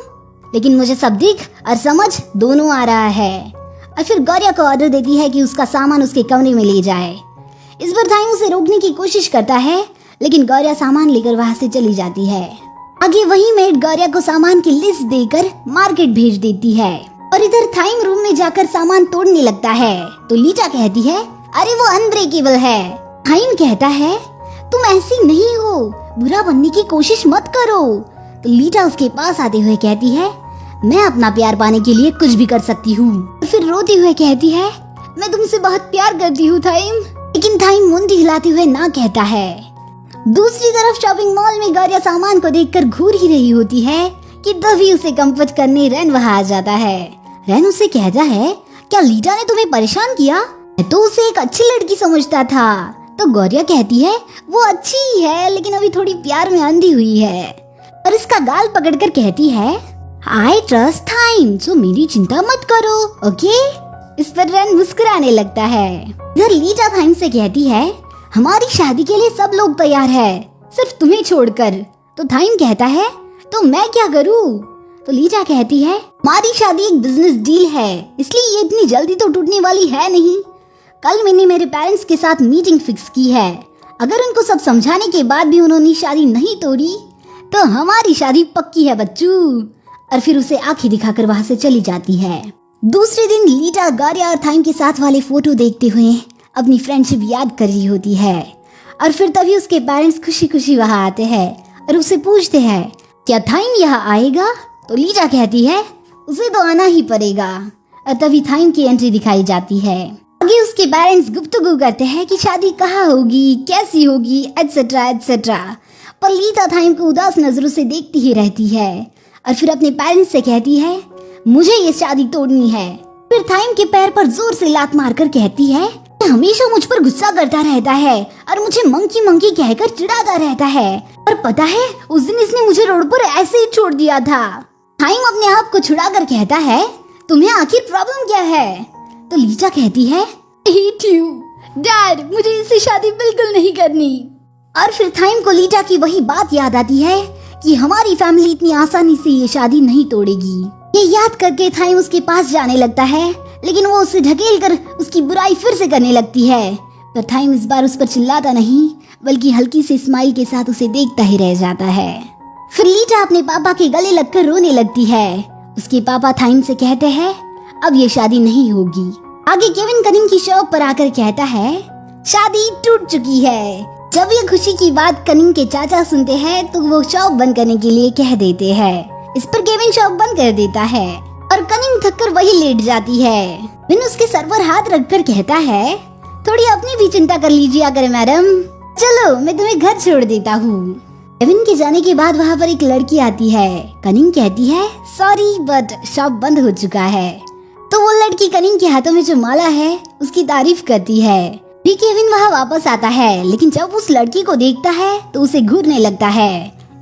लेकिन मुझे सब दिख और समझ दोनों आ रहा है। और फिर गौरिया को ऑर्डर देती है कि उसका सामान उसके कमरे में ले जाए। इस पर थाइम उसे रोकने की कोशिश करता है, लेकिन गौरिया सामान लेकर वहाँ से चली जाती है। आगे वही मेड गौरिया को सामान की लिस्ट देकर मार्केट भेज देती है। और इधर थाइम रूम में जाकर सामान तोड़ने लगता है तो लीटा कहती है, अरे वो अनब्रेकेबल है। थाइम कहता है, तुम ऐसी नहीं हो, बुरा बनने की कोशिश मत करो। तो लीटा उसके पास आते हुए कहती है, मैं अपना प्यार पाने के लिए कुछ भी कर सकती हूँ। फिर रोते हुए कहती है, मैं तुमसे बहुत प्यार करती हूँ थाइम। लेकिन थाइम मुंडी हिलाते हुए ना कहता है। दूसरी तरफ शॉपिंग मॉल में गौरिया सामान को देखकर घूर ही रही होती है कि तभी उसे कंफर्ट करने रैन वहाँ आ जाता है। रैन उसे कहता है, क्या लीटा ने तुम्हें परेशान किया? मैं तो उसे एक अच्छी लड़की समझता था। तो गौरिया कहती है, वो अच्छी ही है, लेकिन अभी थोड़ी प्यार में अंधी हुई है। और इसका गाल पकड़कर कहती है, आई ट्रस्ट थाइम, सो मेरी चिंता मत करो, ओके? इस पर रैन मुस्कुराने लगता है। इधर लीटा थाइम से कहती है, हमारी शादी के लिए सब लोग तैयार है, सिर्फ तुम्हें छोड़कर। तो थाइम कहता है, तो मैं क्या करूँ? तो लीटा कहती है, हमारी शादी एक बिजनेस डील है, इसलिए ये इतनी जल्दी तो टूटने वाली है नहीं। कल मैंने मेरे पेरेंट्स के साथ मीटिंग फिक्स की है। अगर उनको सब समझाने के बाद भी उन्होंने शादी नहीं तोड़ी तो हमारी शादी पक्की है बच्चू। और फिर उसे आंखें दिखाकर वहाँ से चली जाती है। दूसरे दिन लीटा गौरिया और थाइम के साथ वाले फोटो देखते हुए अपनी फ्रेंडशिप याद कर रही होती है। और फिर तभी उसके पेरेंट्स खुशी खुशी वहाँ आते हैं और उसे पूछते हैं, क्या थाइम यहाँ आएगा? तो लीटा कहती है, उसे तो आना ही पड़ेगा। और तभी थाइम की एंट्री दिखाई जाती है। आगे उसके पेरेंट्स गुफ्तगू करते हैं कि शादी कहाँ होगी, कैसी होगी, एटसेट्रा एटसेट्रा। पर लीटा थाइम को उदास नजरों से देखती ही रहती है और फिर अपने पेरेंट्स से कहती है, मुझे ये शादी तोड़नी है। फिर थाइम के पैर पर जोर से लात मारकर कहती है, हमेशा मुझ पर गुस्सा करता रहता है और मुझे मंकी मंकी कहकर चिढ़ाता रहता है। और पता है, उस दिन इसने मुझे रोड पर ऐसे ही छोड़ दिया था। थाइम अपने आप को छुड़ाकर कहता है, तुम्हें आखिर प्रॉब्लम क्या है? तो लीटा कहती है, hate you, डैड, मुझे इससे शादी बिल्कुल नहीं करनी। और फिर थाइम को लीटा की वही बात याद आती है कि हमारी फैमिली इतनी आसानी से ये शादी नहीं तोड़ेगी। ये याद करके थाइम उसके पास जाने लगता है, लेकिन वो उसे ढकेल कर उसकी बुराई फिर से करने लगती है। पर थाइम इस बार उस पर चिल्लाता नहीं, बल्कि हल्की से स्माइल के साथ उसे देखता ही रह जाता है। फिर लीटा अपने पापा के गले लगकर रोने लगती है। उसके पापा थाइम से कहते हैं, अब ये शादी नहीं होगी। आगे केविन कनिंग की शॉप पर आकर कहता है, शादी टूट चुकी है। जब ये खुशी की बात कनिंग के चाचा सुनते हैं तो वो शॉप बंद करने के लिए कह देते हैं। इस पर केविन शॉप बंद कर देता है और कनिंग थककर वही लेट जाती है। विन उसके सर पर हाथ रखकर कहता है, थोड़ी अपनी भी चिंता कर लीजिए अगर मैडम, चलो मैं तुम्हें घर छोड़ देता हूँ। केविन के जाने के बाद वहाँ पर एक लड़की आती है। कनिंग कहती है, सॉरी बट शॉप बंद हो चुका है। तो वो लड़की कनिंग के हाथों में जो माला है उसकी तारीफ करती है। भी केविन वहाँ वापस आता है, लेकिन जब उस लड़की को देखता है तो उसे घूरने लगता है।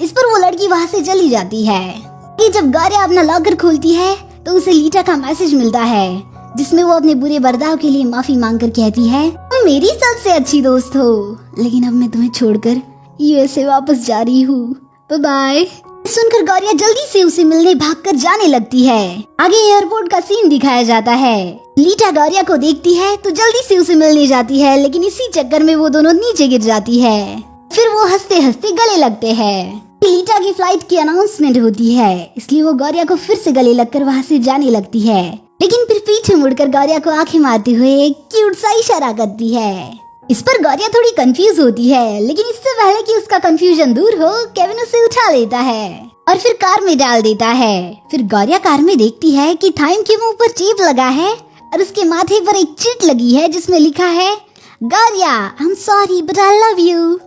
इस पर वो लड़की वहाँ से चली जाती है। कि जब गौरिया अपना लॉकर खोलती है तो उसे लीटा का मैसेज मिलता है, जिसमें वो अपने बुरे बर्ताव के लिए माफी मांगकर कहती है, तुम मेरी सबसे अच्छी दोस्त हो, लेकिन अब मैं तुम्हें छोड़कर यूएसए वापस जा रही हूँ, बाय बाय। सुनकर गौरिया जल्दी से उसे मिलने भागकर जाने लगती है। आगे एयरपोर्ट का सीन दिखाया जाता है। लीटा गौरिया को देखती है तो जल्दी से उसे मिलने जाती है, लेकिन इसी चक्कर में वो दोनों नीचे गिर जाती है। फिर वो हंसते हंसते गले लगते हैं। लीटा की फ्लाइट की अनाउंसमेंट होती है, इसलिए वो गौरिया को फिर से गले लगकर वहाँ से जाने लगती है, लेकिन फिर पीछे मुड़कर गौरिया को आंखें मारते हुए क्यूट सा इशारा करती है। इस पर गौरिया थोड़ी कंफ्यूज होती है, लेकिन इससे पहले कि उसका कंफ्यूजन दूर हो, केविन उसे उठा लेता है और फिर कार में डाल देता है। फिर गौरिया कार में देखती है कि थाइम के मुंह पर चीप लगा है और उसके माथे पर एक चीट लगी है जिसमें लिखा है Gauriya I am sorry but I love you.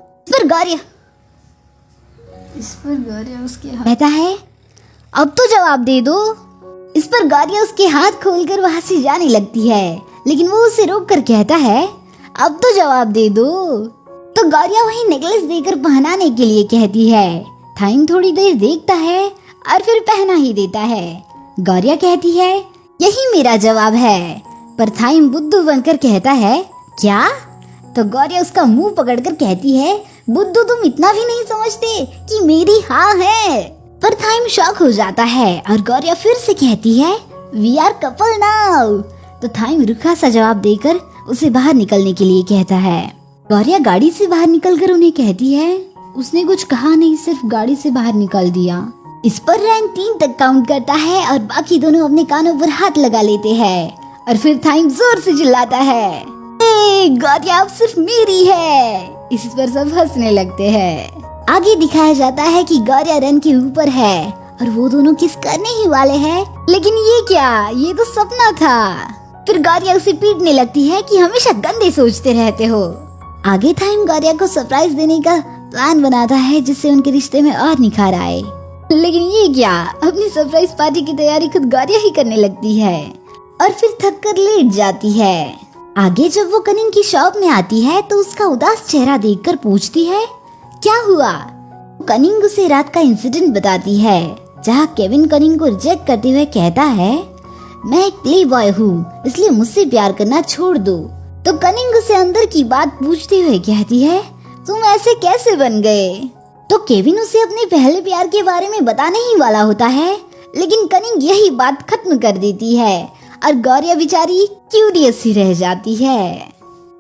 इस पर गौरिया उसके कहता है अब तो जवाब दे दो। इस पर गौरिया उसके हाथ खोलकर वहां से जाने लगती है, लेकिन वो उसे रोक कर कहता है अब तो जवाब दे दो। तो गौरिया वही नेकलेस देकर पहनाने के लिए कहती है। थाइम थोड़ी देर देखता है और फिर पहना ही देता है। गौरिया कहती है यही मेरा जवाब है, पर थाइम बुद्धू बनकर कहता है क्या? तो गौरिया उसका मुंह पकड़कर कहती है बुद्धू तुम इतना भी नहीं समझते कि मेरी हाँ है। पर थाइम शॉक हो जाता है और गौरिया फिर से कहती है वी आर कपल नाउ। तो थाइम रुखा सा जवाब देकर उसे बाहर निकलने के लिए कहता है। गौरिया गाड़ी से बाहर निकलकर उन्हें कहती है उसने कुछ कहा नहीं, सिर्फ गाड़ी से बाहर निकल दिया। इस पर रैन 3 तक काउंट करता है और बाकी दोनों अपने कानों पर हाथ लगा लेते हैं और फिर थाइम जोर से चिल्लाता है गौरिया अब सिर्फ मेरी है। इस पर सब हंसने लगते हैं। आगे दिखाया जाता है कि गौरिया रैन के ऊपर है और वो दोनों किस करने ही वाले हैं, लेकिन ये क्या, ये तो सपना था। फिर गौरिया उसे पीटने लगती है कि हमेशा गंदे सोचते रहते हो। आगे थाइम गौरिया को सरप्राइज देने का प्लान बनाता है जिससे उनके रिश्ते में और निखार आए, लेकिन ये क्या, अपनी सरप्राइज पार्टी की तैयारी खुद गौरिया ही करने लगती है और फिर थक कर लेट जाती है। आगे जब वो कनिंग की शॉप में आती है तो उसका उदास चेहरा देखकर पूछती है क्या हुआ। कनिंग उसे रात का इंसिडेंट बताती है जहाँ केविन कनिंग को रिजेक्ट करते हुए कहता है मैं एक प्ले बॉय हूँ इसलिए मुझसे प्यार करना छोड़ दो। तो कनिंग उसे अंदर की बात पूछते हुए कहती है तुम ऐसे कैसे बन गए। तो केविन उसे अपने पहले प्यार के बारे में बताने ही वाला होता है, लेकिन कनिंग यही बात खत्म कर देती है और गौरिया बेचारी क्यूरियस ही रह जाती है।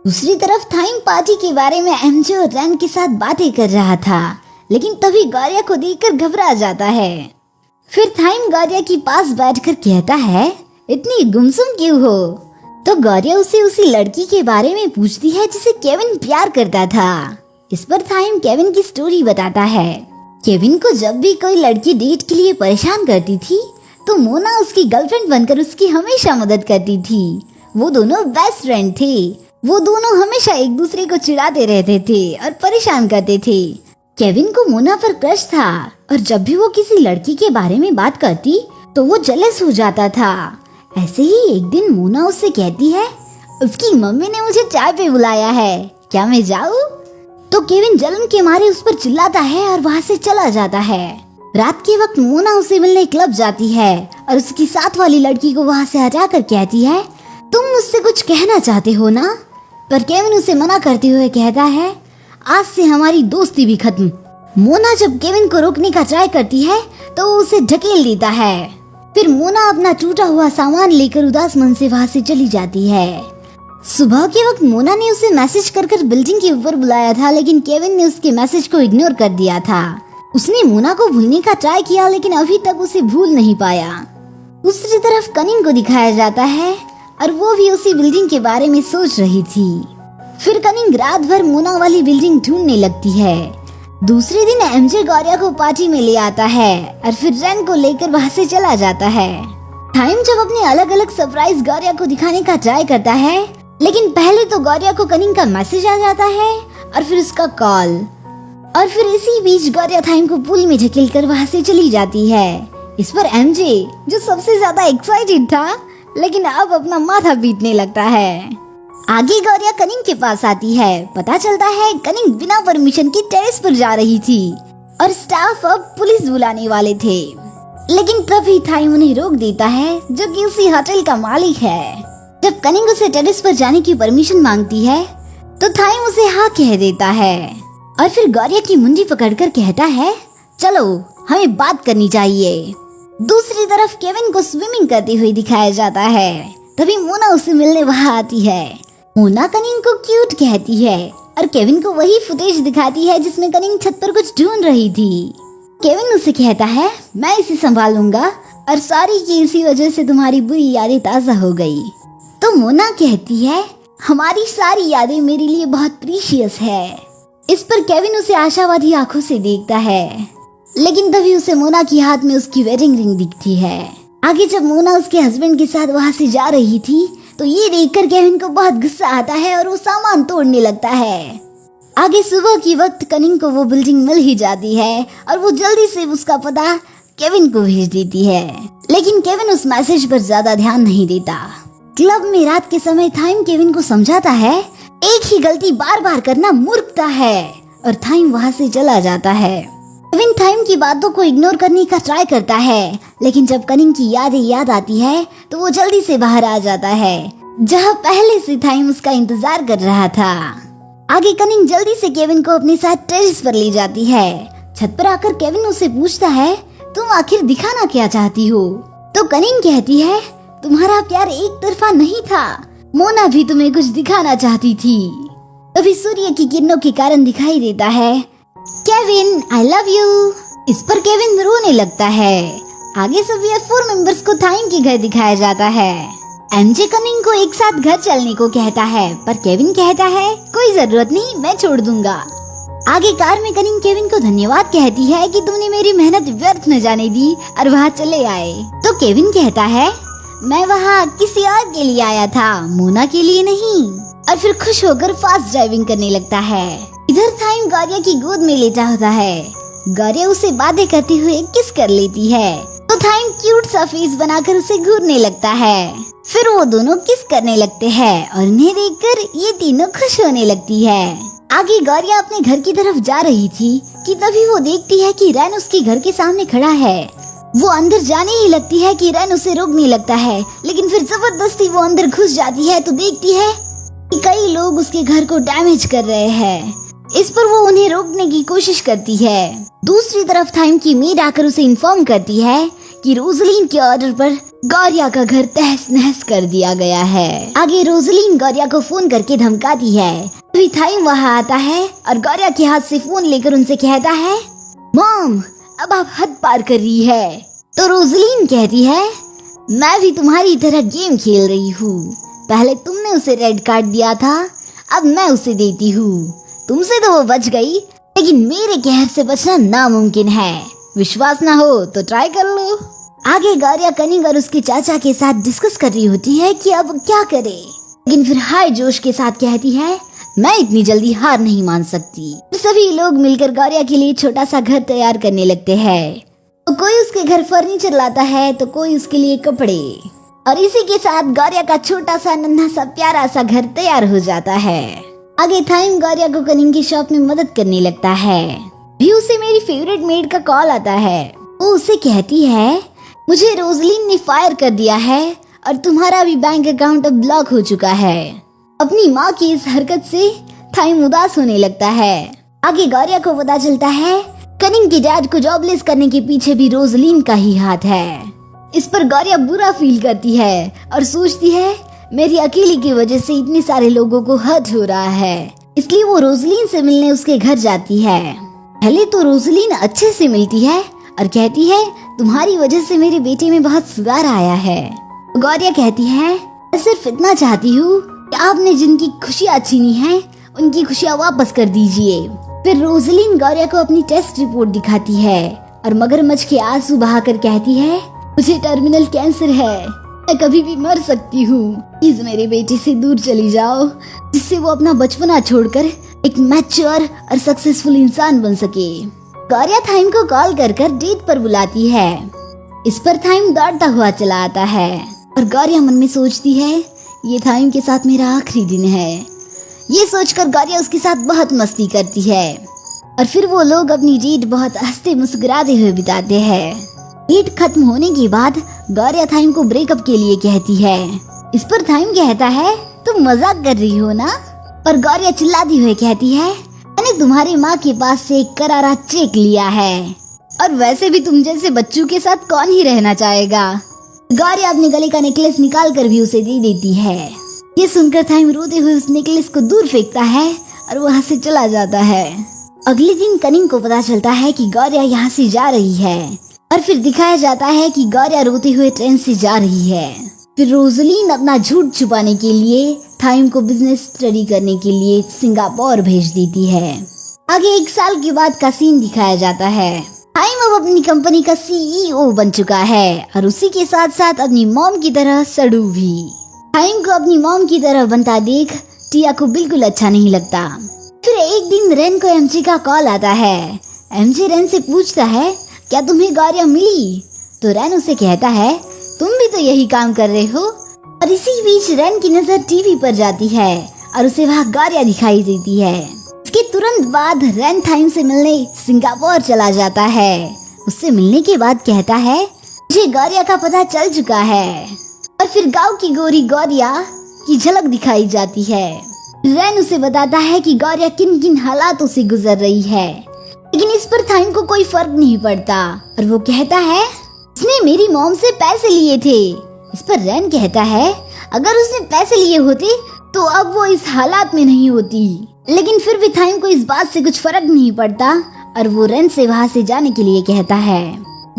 दूसरी तरफ थाइम पार्टी के बारे में एमजे और रैन के साथ बातें कर रहा था, लेकिन तभी गौरिया को देखकर घबरा जाता है। फिर थाइम गौरिया के पास बैठकर कहता है इतनी गुमसुम क्यों हो। तो गौरिया उसे उसी लड़की के बारे में पूछती है जिसे केविन प्यार करता था। इस पर थाइम केविन की स्टोरी बताता है। केविन को जब भी कोई लड़की डेट के लिए परेशान करती थी तो मोना उसकी गर्लफ्रेंड बनकर उसकी हमेशा मदद करती थी। वो दोनों बेस्ट फ्रेंड थे। वो दोनों हमेशा एक दूसरे को चिढ़ाते रहते थे और परेशान करते थे। केविन को मोना पर क्रश था और जब भी वो किसी लड़की के बारे में बात करती तो वो जेलस हो जाता था। ऐसे ही एक दिन मोना उससे कहती है उसकी मम्मी ने मुझे चाय पे बुलाया है, क्या मैं जाऊँ। तो केविन जलन के मारे उस पर चिल्लाता है और वहाँ से चला जाता है। रात के वक्त मोना उसे मिलने क्लब जाती है और उसकी साथ वाली लड़की को वहाँ से हटा कर कहती है तुम मुझसे कुछ कहना चाहते हो ना। पर केविन उसे मना करते हुए कहता है आज से हमारी दोस्ती भी खत्म। मोना जब केविन को रोकने का ट्राई करती है तो वो उसे ढकेल देता है। फिर मोना अपना टूटा हुआ सामान लेकर उदास मन से वहाँ से चली जाती है। सुबह के वक्त मोना ने उसे मैसेज कर बिल्डिंग के ऊपर बुलाया था, लेकिन केविन ने उसके मैसेज को इग्नोर कर दिया था। उसने मोना को भूलने का ट्राई किया लेकिन अभी तक उसे भूल नहीं पाया। दूसरी तरफ कनिंग को दिखाया जाता है और वो भी उसी बिल्डिंग के बारे में सोच रही थी। फिर कनिंग रात भर मोना वाली बिल्डिंग ढूंढने लगती है। दूसरे दिन एमजे गौरिया को पार्टी में ले आता है और फिर रैन को लेकर वहाँ से चला जाता है। थाइम जब अपने अलग अलग सरप्राइज गौरिया को दिखाने का ट्राई करता है, लेकिन पहले तो गौरिया को कनिंग का मैसेज आ जाता है और फिर उसका कॉल, और फिर इसी बीच गौरिया थाइम को पूल में ढकेल कर वहाँ से चली जाती है। इस पर एमजे जो सबसे ज्यादा एक्साइटेड था लेकिन अब अपना माथा पीटने लगता है। आगे गौरिया कनिंग के पास आती है। पता चलता है कनिंग बिना परमिशन के टेरेस पर जा रही थी और स्टाफ अब पुलिस बुलाने वाले थे, लेकिन तभी थाइम उन्हें रोक देता है जो कि उसी होटल का मालिक है। जब कनिंग उसे टेरेस पर जाने की परमिशन मांगती है तो थाइम उसे हाँ कह देता है और फिर गौरिया की मुंडी पकड़कर कहता है चलो हमें बात करनी चाहिए। दूसरी तरफ केविन को स्विमिंग करते हुए दिखाया जाता है। तभी मोना उसे मिलने वहाँ आती है। मोना कनिंग को क्यूट कहती है और केविन को वही फुटेज दिखाती है जिसमें कनिंग छत पर कुछ ढूंढ रही थी। केविन उसे कहता है मैं इसे संभालूंगा और सॉरी कि इसी वजह से तुम्हारी बुरी यादें ताज़ा हो गई। तो मोना कहती है हमारी सारी यादें मेरे लिए बहुत प्रीशियस है। इस पर केविन उसे आशावादी आंखों से देखता है, लेकिन तभी उसे मोना की हाथ में उसकी वेडिंग रिंग दिखती है। आगे जब मोना उसके हस्बैंड के साथ वहाँ से जा रही थी तो ये देखकर केविन को बहुत गुस्सा आता है और वो सामान तोड़ने लगता है। आगे सुबह की वक्त कनिंग को वो बिल्डिंग मिल ही जाती है और वो जल्दी से उसका पता केविन को भेज देती है, लेकिन केविन उस मैसेज पर ज्यादा ध्यान नहीं देता। क्लब में रात के समय थाइम केविन को समझाता है एक ही गलती बार बार करना मूर्खता है, और थाइम वहाँ से चला जाता है। केविन थाइम की बातों को इग्नोर करने का ट्राई करता है, लेकिन जब कनिंग की यादें याद आती है तो वो जल्दी से बाहर आ जाता है, जहाँ पहले से थाइम उसका इंतजार कर रहा था। आगे कनिंग जल्दी से केविन को अपने साथ टेरेस पर ले जाती है। छत पर आकर केविन उससे पूछता है तुम आखिर दिखाना क्या चाहती हो? तो कनिंग कहती है तुम्हारा प्यार एक तरफा नहीं था, मोना भी तुम्हें कुछ दिखाना चाहती थी। तभी सूर्य की किरणों के कारण दिखाई देता है केविन आई लव यू। इस पर केविन रोने लगता है। आगे सभी 4 मेंबर्स को थाइम के घर दिखाया जाता है। एमजे कनिंग को एक साथ घर चलने को कहता है, पर केविन कहता है कोई जरूरत नहीं, मैं छोड़ दूंगा। आगे कार में कनिंग केविन को धन्यवाद कहती है कि तुमने मेरी मेहनत व्यर्थ न जाने दी और वहाँ चले आए। तो केविन कहता है मैं वहाँ किसी और के लिए आया था, मोना के लिए नहीं, और फिर खुश होकर फास्ट ड्राइविंग करने लगता है। इधर थाइम गौरिया की गोद में लेटा होता है। गौरिया उसे बातें करते हुए किस कर लेती है, तो थाइम क्यूट सा फेस बनाकर उसे घूरने लगता है। फिर वो दोनों किस करने लगते हैं और इन्हें देखकर ये तीनों खुश होने लगती है। आगे गौरिया अपने घर की तरफ जा रही थी कि तभी वो देखती है कि रैन उसके घर के सामने खड़ा है। वो अंदर जाने ही लगती है कि रैन उसे रोकने लगता है, लेकिन फिर जबरदस्ती वो अंदर घुस जाती है तो देखती है कि कई लोग उसके घर को डैमेज कर रहे हैं। इस पर वो उन्हें रोकने की कोशिश करती है। दूसरी तरफ थाइम की मेड आकर उसे इन्फॉर्म करती है कि रोजलिन के ऑर्डर पर गौरिया का घर तहस नहस कर दिया गया है। आगे रोजलिन गौरिया को फोन करके धमकाती है। तभी थाइम वहाँ आता है और गौरिया के हाथ से फोन लेकर उनसे कहता है मॉम अब आप हद पार कर रही है। तो रोजलिन कहती है मैं भी तुम्हारी तरह गेम खेल रही हूँ, पहले तुमने उसे रेड कार्ड दिया था, अब मैं उसे देती हूँ। तुमसे तो वो बच गई, लेकिन मेरे कहर से बचना नामुमकिन है। विश्वास ना हो तो ट्राई कर लो। आगे गौरिया कनिंग और उसके चाचा के साथ डिस्कस कर रही होती है कि अब क्या करे, लेकिन फिर हाई जोश के साथ कहती है मैं इतनी जल्दी हार नहीं मान सकती। सभी लोग मिलकर गौरिया के लिए छोटा सा घर तैयार करने लगते हैं। तो कोई उसके घर फर्नीचर लाता है तो कोई उसके लिए कपड़े, और इसी के साथ गौरिया का छोटा सा नन्हा सा प्यारा सा घर तैयार हो जाता है। आगे थाइम गौरिया को कनिंग की शॉप में मदद करने लगता है। भी उसे मेरी फेवरेट मेड का कॉल आता है। वो उसे कहती है मुझे रोजलिन ने फायर कर दिया है और तुम्हारा भी बैंक अकाउंट अब ब्लॉक हो चुका है। अपनी माँ की इस हरकत से थाइम उदास होने लगता है। आगे गौरिया को पता चलता है कनिंग के डैड को जॉबलेस करने के पीछे भी रोजलिन का ही हाथ है। इस पर गौरिया बुरा फील करती है और सोचती है मेरी अकेली की वजह से इतने सारे लोगों को हर्ट हो रहा है, इसलिए वो रोजलिन से मिलने उसके घर जाती है। पहले तो रोजलिन अच्छे से मिलती है और कहती है तुम्हारी वजह से मेरे बेटे में बहुत सुधार आया है। गौरिया कहती है मैं सिर्फ इतना चाहती हूँ कि आपने जिनकी खुशियाँ छीनी है उनकी खुशियाँ वापस कर दीजिए। फिर रोजलिन गौरिया को अपनी टेस्ट रिपोर्ट दिखाती है और मगरमच्छ के आंसू बहाकर कहती है मुझे टर्मिनल कैंसर है, मैं कभी भी मर सकती हूँ, प्लीज मेरे बेटे से दूर चली जाओ जिससे वो अपना बचपना छोड़कर एक मैच्योर और सक्सेसफुल इंसान बन सके। गौरिया थाइम को कॉल कर डेट पर बुलाती है। इस पर थाइम दौड़ता हुआ चला आता है और गौरिया मन में सोचती है ये थाइम के साथ मेरा आखिरी दिन है। ये सोचकर गौरिया उसके साथ बहुत मस्ती करती है और फिर वो लोग अपनी डेट बहुत हंसते मुस्कुराते हुए बिताते हैं। डेट खत्म होने के बाद गौरिया थाइम को ब्रेकअप के लिए कहती है। इस पर थाइम कहता है तुम मजाक कर रही हो ना, और गौरिया चिल्लाती हुए कहती है मैंने तुम्हारी माँ के पास से एक करारा चेक लिया है और वैसे भी तुम जैसे बच्चों के साथ कौन ही रहना चाहेगा। गौरिया अपने गले का नेकलेस निकाल कर भी उसे दे देती है। ये सुनकर थाइम रोते हुए उस नेकलेस को दूर फेंकता है और वहाँ से चला जाता है। अगले दिन कनिंग को पता चलता है कि गौरिया यहाँ से जा रही है और फिर दिखाया जाता है कि गौरिया रोते हुए ट्रेन से जा रही है। फिर रोजलिन अपना झूठ छुपाने के लिए थाइम को बिजनेस स्टडी करने के लिए सिंगापुर भेज देती है। आगे 1 साल के बाद का सीन दिखाया जाता है। थाइम अब अपनी कंपनी का CEO बन चुका है और उसी के साथ साथ अपनी मॉम की तरह सड़ू भी। थाइम को अपनी मॉम की तरह बनता देख टिया को बिल्कुल अच्छा नहीं लगता। फिर एक दिन रेन को एमजे का कॉल आता है। एमजे रेन से पूछता है, क्या तुम्हें गौरिया मिली? तो रेन उसे कहता है, तुम भी तो यही काम कर रहे हो। और इसी बीच रेन की नजर टीवी पर जाती है और उसे वहाँ गौरिया दिखाई देती है। इसके तुरंत बाद रेन थाइम से मिलने सिंगापुर चला जाता है। उससे मिलने के बाद कहता है, मुझे गौरिया का पता चल चुका है। और फिर गांव की गोरी गौरिया की झलक दिखाई जाती है। रेन उसे बताता है कि गौरिया किन किन हालातों से गुजर रही है, लेकिन इस पर थाइम को कोई फर्क नहीं पड़ता और वो कहता है, उसने मेरी मॉम से पैसे लिए थे। इस पर रेन कहता है, अगर उसने पैसे लिए होते तो अब वो इस हालात में नहीं होती। लेकिन फिर भी थाइम को इस बात से कुछ फर्क नहीं पड़ता और वो रेन से वहाँ से जाने के लिए कहता है।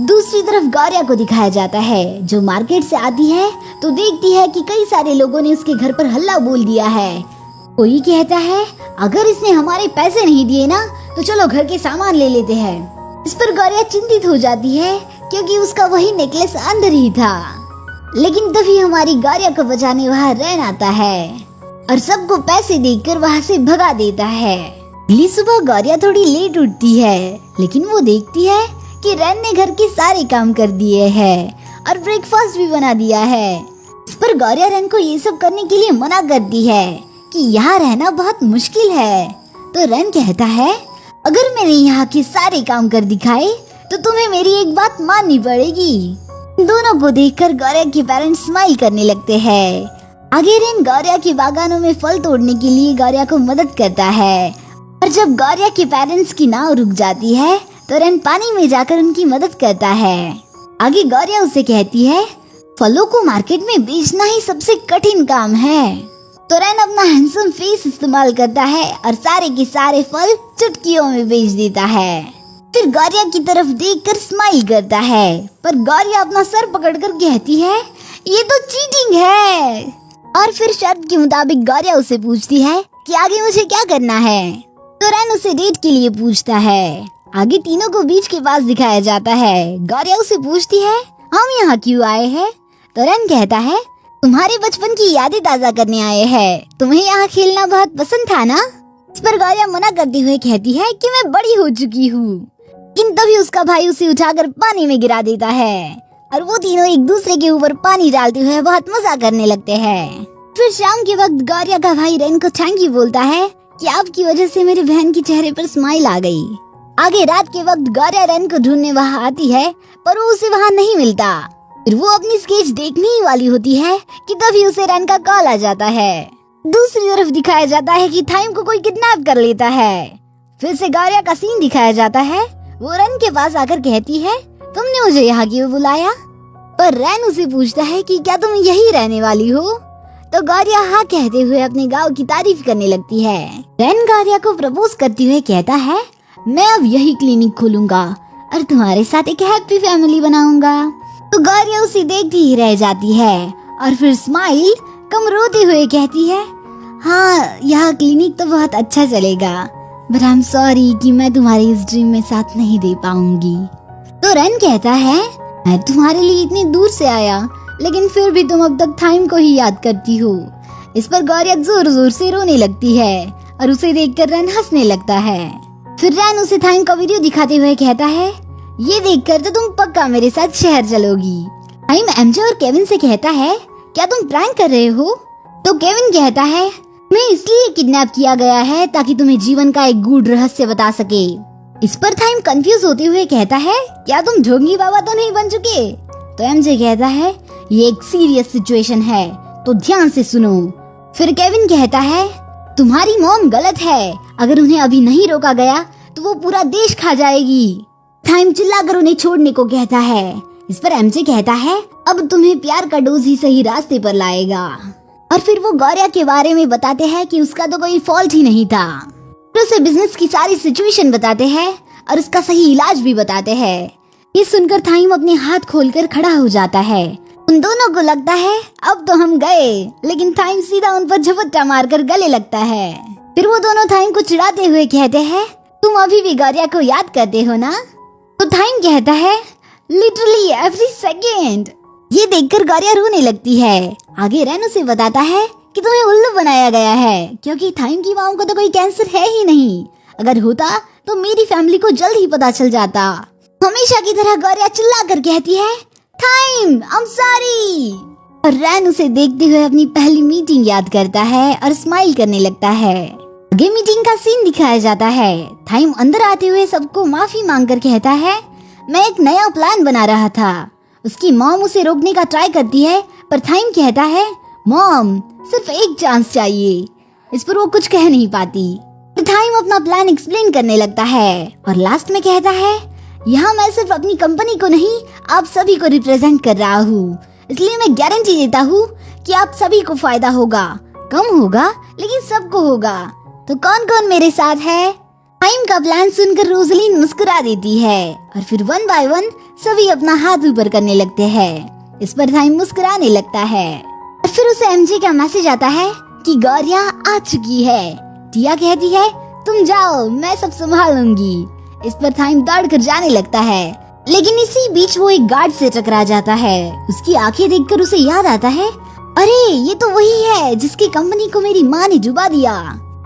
दूसरी तरफ गौरिया को दिखाया जाता है, जो मार्केट से आती है तो देखती है कि कई सारे लोगों ने उसके घर पर हल्ला बोल दिया है। कोई कहता है, अगर इसने हमारे पैसे नहीं दिए ना तो चलो घर के सामान ले लेते हैं। इस पर गौरिया चिंतित हो जाती है क्योंकि उसका वही नेकलेस अंदर ही था। लेकिन तभी हमारी गौरिया को बचाने वहाँ रेन आता है और सबको पैसे देकर वहाँ से भगा देता है। अगली सुबह गौरिया थोड़ी लेट उठती है, लेकिन वो देखती है कि रेन ने घर के सारे काम कर दिए हैं और ब्रेकफास्ट भी बना दिया है। इस पर गौरिया रेन को ये सब करने के लिए मना करती है कि यहाँ रहना बहुत मुश्किल है। तो रेन कहता है, अगर मैंने यहाँ के सारे काम कर दिखाए तो तुम्हें मेरी एक बात माननी पड़ेगी। दोनों को देखकर गौरिया के पेरेंट्स स्माइल करने लगते हैं। आगे रेन गौरिया के बागानों में फल तोड़ने के लिए गौरिया को मदद करता है और जब गौरिया के पेरेंट्स की नाव रुक जाती है तो रेन पानी में जाकर उनकी मदद करता है। आगे गौरिया उसे कहती है, फलों को मार्केट में बेचना ही सबसे कठिन काम है। तो रेन अपना हैंडसम फेस इस्तेमाल करता है और सारे के सारे फल चुटकियों में बेच देता है। फिर गौरिया की तरफ देखकर स्माइल करता है, पर गौरिया अपना सर पकड़कर कहती है, ये तो चीटिंग है। और फिर शर्त के मुताबिक गौरिया उसे पूछती है कि आगे मुझे क्या करना है। तो रेन उसे डेट के लिए पूछता है। आगे तीनों को बीच के पास दिखाया जाता है। गौरिया उसे पूछती है, हम यहाँ क्यों आए हैं? तो रेन कहता है, तुम्हारे बचपन की यादें ताजा करने आए हैं। तुम्हें यहाँ खेलना बहुत पसंद था ना? इस पर गौरिया मना करते हुए कहती है कि मैं बड़ी हो चुकी हूँ। लेकिन तभी उसका भाई उसे उठाकर पानी में गिरा देता है और वो तीनों एक दूसरे के ऊपर पानी डालते हुए बहुत मजा करने लगते हैं। फिर शाम के वक्त गौरिया का भाई रेन को थैंक यू बोलता है कि आपकी वजह से मेरे बहन के चेहरे पर स्माइल आ गई। आगे रात के वक्त गौरिया रेन को ढूंढने वहाँ आती है, पर वो उसे वहाँ नहीं मिलता। फिर वो अपनी स्केच देखने ही वाली होती है कि तभी उसे रेन का कॉल आ जाता है। दूसरी तरफ दिखाया जाता है कि थाइम को कोई किडनैप कर लेता है। फिर से गौरिया का सीन दिखाया जाता है। वो रेन के पास आकर कहती है, तुमने मुझे यहाँ क्यों बुलाया? पर रेन उसे पूछता है कि क्या तुम यही रहने वाली हो? तो गौरिया हाँ कहते हुए अपने गांव की तारीफ करने लगती है। रेन गौरिया को प्रपोज करते हुए कहता है, मैं अब यही क्लिनिक खोलूंगा और तुम्हारे साथ एक हैप्पी फैमिली बनाऊंगा। तो गौरिया उसे देखती ही रह जाती है और फिर स्माइल कम रोते हुए कहती है, हाँ यह क्लिनिक तो बहुत अच्छा चलेगा, बट आई एम सॉरी कि मैं तुम्हारी इस ड्रीम में साथ नहीं दे पाऊंगी। तो रेन कहता है, मैं तुम्हारे लिए इतनी दूर से आया, लेकिन फिर भी तुम अब तक थाइम को ही याद करती हो। इस पर गौरिया जोर जोर से रोने लगती है और उसे देखकर रेन हंसने लगता है। फिर रेन उसे थाइम का वीडियो दिखाते हुए कहता है, ये देखकर तो तुम पक्का मेरे साथ शहर चलोगी। थाइम एमजे और केविन से कहता है, क्या तुम प्रैंक कर रहे हो? तो केविन कहता है, मैं इसलिए किडनैप किया गया है ताकि तुम्हें जीवन का एक गूढ़ रहस्य बता सके। इस पर थाइम कंफ्यूज होते हुए कहता है, क्या तुम ढोंगी बाबा तो नहीं बन चुके? तो एमजे कहता है, ये एक सीरियस सिचुएशन है तो ध्यान से सुनो। फिर केविन कहता है, तुम्हारी मॉम गलत है, अगर उन्हें अभी नहीं रोका गया तो वो पूरा देश खा जाएगी। थाइम चिल्लाकर उन्हें छोड़ने को कहता है। इस पर एमजे कहता है, अब तुम्हें प्यार का डोज ही सही रास्ते पर लाएगा। और फिर वो गौरिया के बारे में बताते हैं कि उसका तो कोई फॉल्ट ही नहीं था। फिर उसे बिजनेस की सारी सिचुएशन बताते हैं और उसका सही इलाज भी बताते हैं। ये सुनकर थाइम अपने हाथ खोलकर खड़ा हो जाता है उन दोनों को लगता है अब तो हम गए, लेकिन थाइम सीधा उन पर झपट्टा मारकर गले लगता है। फिर वो दोनों थाइम को चिढ़ाते हुए कहते हैं, तुम अभी भी गौरिया को याद करते हो ना? तो थाइम कहता है, लिटरली एवरी सेकेंड। ये देखकर गौरिया रोने लगती है। आगे रैन उसे बताता है कि तुम्हें उल्लू बनाया गया है, क्योंकि थाइम की माँ को तो कोई कैंसर है ही नहीं। अगर होता तो मेरी फैमिली को जल्द ही पता चल जाता। हमेशा की तरह गौरिया चिल्ला कर कहती है, थाइम आई एम सॉरी। और रैन उसे देखते हुए अपनी पहली मीटिंग याद करता है और स्माइल करने लगता है। आगे मीटिंग का सीन दिखाया जाता है। थाइम अंदर आते हुए सबको माफी मांगकर कहता है, मैं एक नया प्लान बना रहा था। उसकी मॉम उसे रोकने का ट्राई करती है, पर थाइम कहता है, मॉम सिर्फ एक चांस चाहिए। इस पर वो कुछ कह नहीं पाती। थाइम अपना प्लान एक्सप्लेन करने लगता है और लास्ट में कहता है, यहाँ मैं सिर्फ अपनी कंपनी को नहीं, आप सभी को रिप्रेजेंट कर रहा हूँ, इसलिए मैं गारंटी देता हूँ कि आप सभी को फायदा होगा। कम होगा लेकिन सबको होगा। तो कौन कौन मेरे साथ है? थाइम का प्लान सुनकर रोजलिन मुस्कुरा देती है और फिर वन बाय वन सभी अपना हाथ ऊपर करने लगते हैं। इस पर थाइम मुस्कुराने लगता है और फिर उसे एमजे का मैसेज आता है कि गौरिया आ चुकी है। टिया कहती है, तुम जाओ, मैं सब संभालूंगी। इस पर थाइम दौड़ कर जाने लगता है, लेकिन इसी बीच वो एक गार्ड से टकरा जाता है। उसकी आंखें देखकर उसे याद आता है, अरे ये तो वही है जिसकी कंपनी को मेरी माँ ने डुबा दिया।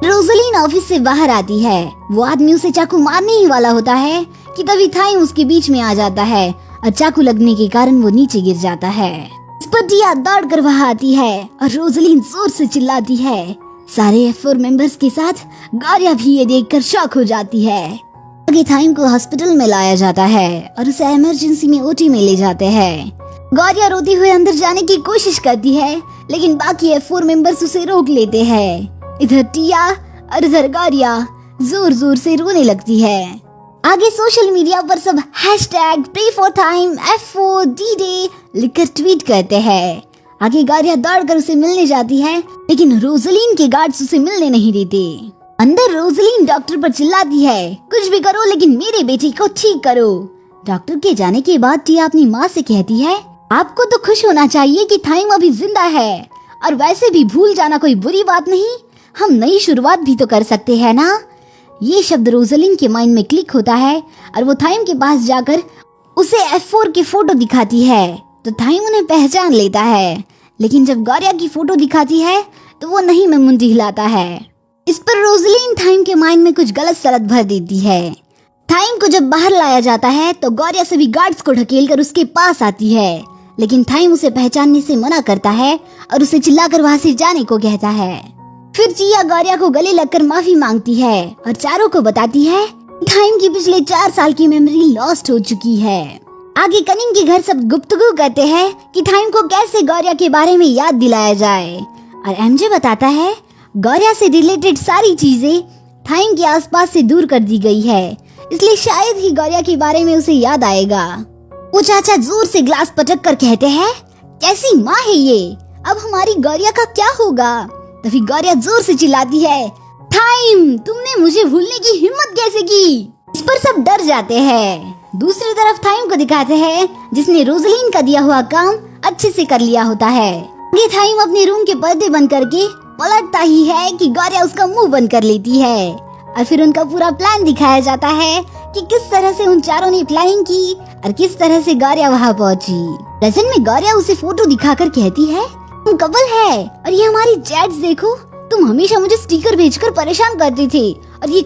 रोजलिन ऑफिस से बाहर आती है। वो आदमी उसे चाकू मारने ही वाला होता है कि तभी थाइम उसके बीच में आ जाता है और चाकू लगने के कारण वो नीचे गिर जाता है। इस पर टिया दौड़ कर वहाँ आती है और रोजलिन जोर से चिल्लाती है। सारे F4 मेंबर्स के साथ गौरिया भी ये देखकर शॉक हो जाती है। आगे थाइम को हॉस्पिटल में लाया जाता है और उसे इमरजेंसी में ओटी में ले जाते हैं। गौरिया रोती हुए अंदर जाने की कोशिश करती है, लेकिन बाकी F4 मेंबर्स उसे रोक लेते हैं। इधर टिया और इधर गौरिया जोर जोर से रोने लगती है। आगे सोशल मीडिया पर सब #pray4thyme F4 D-Day लिखकर ट्वीट करते हैं। आगे गौरिया दौड़कर उसे मिलने जाती है, लेकिन रोजलिन के गार्ड्स उसे मिलने नहीं देते। अंदर रोजलिन डॉक्टर पर चिल्लाती है, कुछ भी करो लेकिन मेरे बेटे को ठीक करो। डॉक्टर के जाने के बाद टिया अपनी माँ से कहती है, आपको तो खुश होना चाहिए कि थाइम अभी जिंदा है, और वैसे भी भूल जाना कोई बुरी बात नहीं, हम नई शुरुआत भी तो कर सकते हैं ना। ये शब्द रोजलिन के माइंड में क्लिक होता है और वो थाइम के पास जाकर उसे F4 की फोटो दिखाती है तो थाइम उन्हें पहचान लेता है, लेकिन जब गौरिया की फोटो दिखाती है तो वो नहीं में मुंडी हिलाता है। इस पर रोजलिन थाइम के माइंड में कुछ गलत सलत भर देती है। थाइम को जब बाहर लाया जाता है तो गौरिया सभी गार्ड्स को ढकेलकर उसके पास आती है, लेकिन थाइम उसे पहचानने से मना करता है और उसे चिल्लाकर वहाँ से जाने को कहता है। फिर टिया गौरिया को गले लगकर माफी मांगती है और चारों को बताती है थाइम की पिछले 4 साल की मेमोरी लॉस्ट हो चुकी है। आगे कनिंग के घर सब गुफ्तगू करते हैं कि थाइम को कैसे गौरिया के बारे में याद दिलाया जाए, और एमजे बताता है गौरिया से रिलेटेड सारी चीजें थाइम के आसपास से दूर कर दी गई है, इसलिए शायद ही गौरिया के बारे में उसे याद आएगा। वो चाचा जोर से ग्लास पटक कर कहते हैं, कैसी माँ है ये, अब हमारी गौरिया का क्या होगा। तभी गौरिया जोर से चिल्लाती है, थाइम तुमने मुझे भूलने की हिम्मत कैसे की। इस पर सब डर जाते हैं। दूसरी तरफ थाइम को दिखाते हैं जिसने रोजलिन का दिया हुआ काम अच्छे से कर लिया होता है। ये थाइम अपने रूम के पर्दे बंद करके पलटता ही है कि गौरिया उसका मुंह बंद कर लेती है, और फिर उनका पूरा प्लान दिखाया जाता है कि किस तरह से उन चारों ने प्लानिंग की और किस तरह से गौरिया वहाँ पहुँची। प्रेजेंट में गौरिया उसे फोटो दिखाकर कहती है, तुम कपल है और ये हमारी चैट्स देखो, तुम हमेशा मुझे स्टिकर भेजकर परेशान करते थे, और ये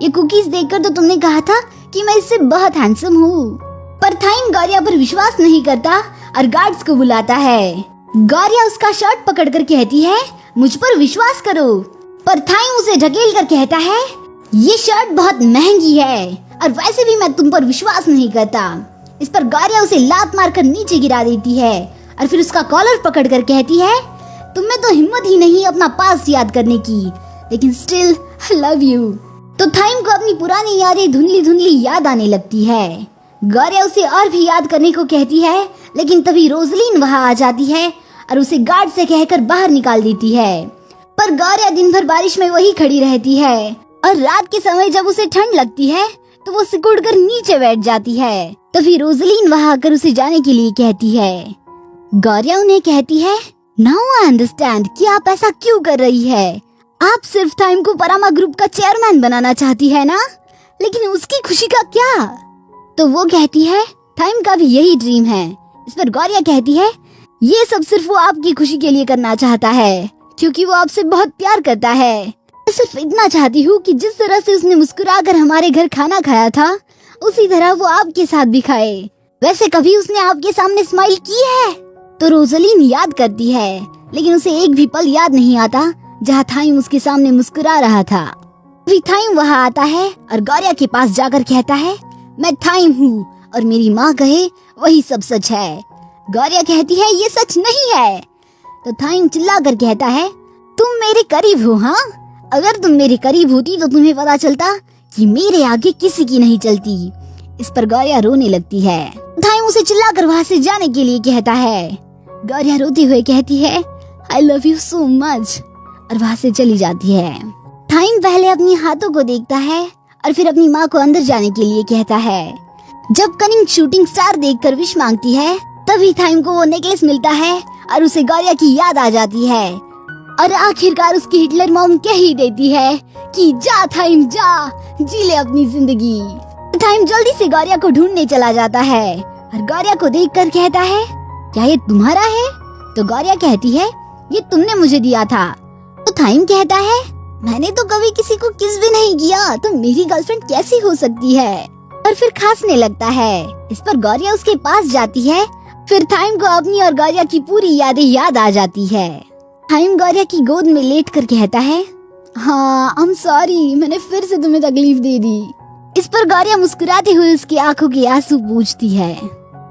कुकीज देखकर तो तुमने कहा था कि मैं इससे बहुत हैंडसम हूँ। पर थाइम गौरिया पर विश्वास नहीं करता और गार्ड्स को बुलाता है। गौरिया उसका शर्ट पकड़कर कहती है, मुझ पर विश्वास करो, पर थाइम उसे ढकेल कर कहता है, ये शर्ट बहुत महंगी है और वैसे भी मैं तुम पर विश्वास नहीं करता। इस पर गौरिया उसे लात मारकर नीचे गिरा देती है और फिर उसका कॉलर पकड़कर कहती है, तुम्हें तो हिम्मत ही नहीं अपना पास्ट याद करने की, लेकिन स्टिल आई लव यू। तो थाइम को अपनी पुरानी यादें धुंधली धुंधली याद आने लगती है। गौरिया उसे और भी याद करने को कहती है, लेकिन तभी रोजलिन वहाँ आ जाती है और उसे गार्ड से कहकर बाहर निकाल देती है। पर गौरिया दिन भर बारिश में वही खड़ी रहती है और रात के समय जब उसे ठंड लगती है तो वो सिकुड़ कर नीचे बैठ जाती है। तभी रोजलिन वहाँ आकर उसे जाने के लिए कहती है। गौरिया उन्हें कहती है, नाउ आई अंडरस्टैंड कि आप ऐसा क्यों कर रही है। आप सिर्फ टाइम को परामा ग्रुप का चेयरमैन बनाना चाहती है ना, लेकिन उसकी खुशी का क्या? तो वो कहती है, टाइम का भी यही ड्रीम है। इस पर गौरिया कहती है, ये सब सिर्फ वो आपकी खुशी के लिए करना चाहता है, क्योंकि वो आपसे बहुत प्यार करता है। मैं सिर्फ इतना चाहती हूँ कि जिस तरह से उसने मुस्कुराकर हमारे घर खाना खाया था, उसी तरह वो आपके साथ भी खाए। वैसे कभी उसने आपके सामने स्माइल की है? तो रोजलिन याद करती है, लेकिन उसे एक भी पल याद नहीं आता जहाँ थाइम उसके सामने मुस्कुरा रहा था। अभी थाइम वहाँ आता है और गौरिया के पास जाकर कहता है, मैं थाइम हूँ और मेरी माँ कहे वही सब सच है। गौरिया कहती है, ये सच नहीं है। तो थाइम चिल्लाकर कहता है, तुम मेरे करीब हो। हाँ, अगर तुम मेरे करीब होती तो तुम्हें पता चलता कि मेरे आगे किसी की नहीं चलती। इस पर गौरिया रोने लगती है। थाइम उसे चिल्लाकर वहाँ से जाने के लिए कहता है। गौरिया रोते हुए कहती है, I love you so much, और वहाँ से चली जाती है। थाइम पहले अपनी हाथों को देखता है और फिर अपनी माँ को अंदर जाने के लिए कहता है। जब कनिंग शूटिंग स्टार देखकर विश मांगती है, तभी थाइम को वो नेकलेस मिलता है और उसे गौरिया की याद आ जाती है। और आखिरकार उसकी हिटलर मॉम कह ही देती है कि जा थाइम जा, जी ले अपनी जिंदगी। थाइम जल्दी से गौरिया को ढूंढने चला जाता है और गौरिया को देखकर कहता है, क्या ये तुम्हारा है? तो गौरिया कहती है, ये तुमने मुझे दिया था। तो थाइम कहता है, मैंने तो कभी किसी को किस भी नहीं किया, तो मेरी गर्लफ्रेंड कैसी हो सकती है? और फिर खांसने लगता है। इस पर गौरिया उसके पास जाती है। फिर थाइम को अपनी और गौरिया की पूरी यादें याद आ जाती है। थाइम गौरिया की गोद में लेटकर कहता है, हाँ आई एम सॉरी, मैंने फिर से तुम्हें तकलीफ दे दी। इस पर गौरिया मुस्कुराते हुए उसकी आंखों के आंसू पूंछती है।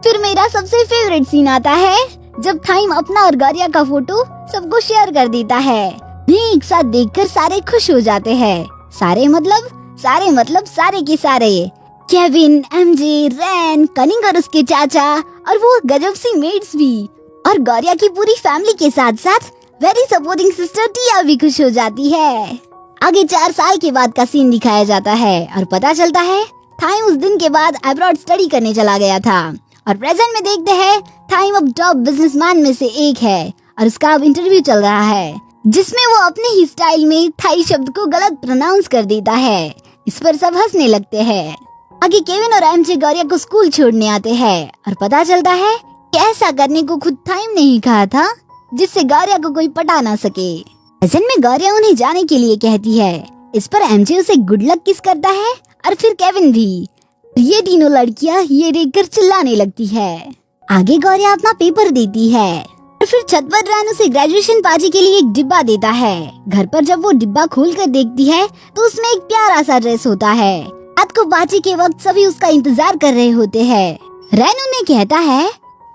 फिर मेरा सबसे फेवरेट सीन आता है, जब थाइम अपना और गौरिया का फोटो सबको शेयर कर देता है। एक साथ देखकर सारे खुश हो जाते हैं। सारे मतलब सारे के सारे। केविन, एमजे, रैन, कनिंग और उसके चाचा और वो गजब सी मेट्स भी। और गौरिया की पूरी फैमिली के साथ साथ वेरी सपोर्टिंग सिस्टर टिया भी खुश हो जाती है। आगे 4 साल के बाद का सीन दिखाया जाता है और पता चलता है थाइम उस दिन के बाद अब्रॉड स्टडी करने चला गया था। और प्रेजेंट में देखते हैं थाइम अब टॉप बिजनेसमैन में से एक है और उसका अब इंटरव्यू चल रहा है, जिसमें वो अपने ही स्टाइल में थाई शब्द को गलत प्रोनाउंस कर देता है। इस पर सब हंसने लगते हैं। आगे केविन और एमजे गौरिया को स्कूल छोड़ने आते हैं और पता चलता है कि ऐसा करने को खुद थाइम ने ही कहा था, जिससे गौरिया को कोई पटा ना सके। प्रेजेंट में गौरिया उन्हें जाने के लिए कहती है। इस पर एमजे उसे गुड लक किस करता है और फिर केविन भी। ये तीनों लड़कियां ये देखकर चिल्लाने लगती है। आगे गौरिया अपना पेपर देती है और फिर छत पर रैन उसे ग्रेजुएशन पार्टी के लिए एक डिब्बा देता है। घर पर जब वो डिब्बा खोलकर देखती है तो उसमें एक प्यारा सा ड्रेस होता है। रात को पार्टी के वक्त सभी उसका इंतजार कर रहे होते हैं। रैन उन्हें कहता है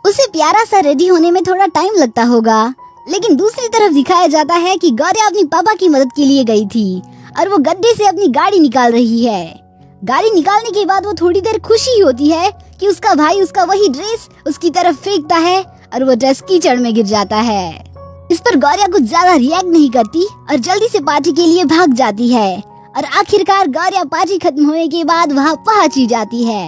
उसे प्यारा सा रेडी होने में थोड़ा टाइम लगता होगा, लेकिन दूसरी तरफ दिखाया जाता है कि गौरिया अपनी पापा की मदद के लिए गई थी और वो गड्ढे से अपनी गाड़ी निकाल रही है। गाड़ी निकालने के बाद वो थोड़ी देर खुशी होती है कि उसका भाई उसका वही ड्रेस उसकी तरफ फेंकता है और वो ड्रेस कीचड़ में गिर जाता है। इस पर गौरिया कुछ ज्यादा रिएक्ट नहीं करती और जल्दी से पार्टी के लिए भाग जाती है। और आखिरकार गौरिया पार्टी खत्म होने के बाद वहाँ पहुँच ही जाती है।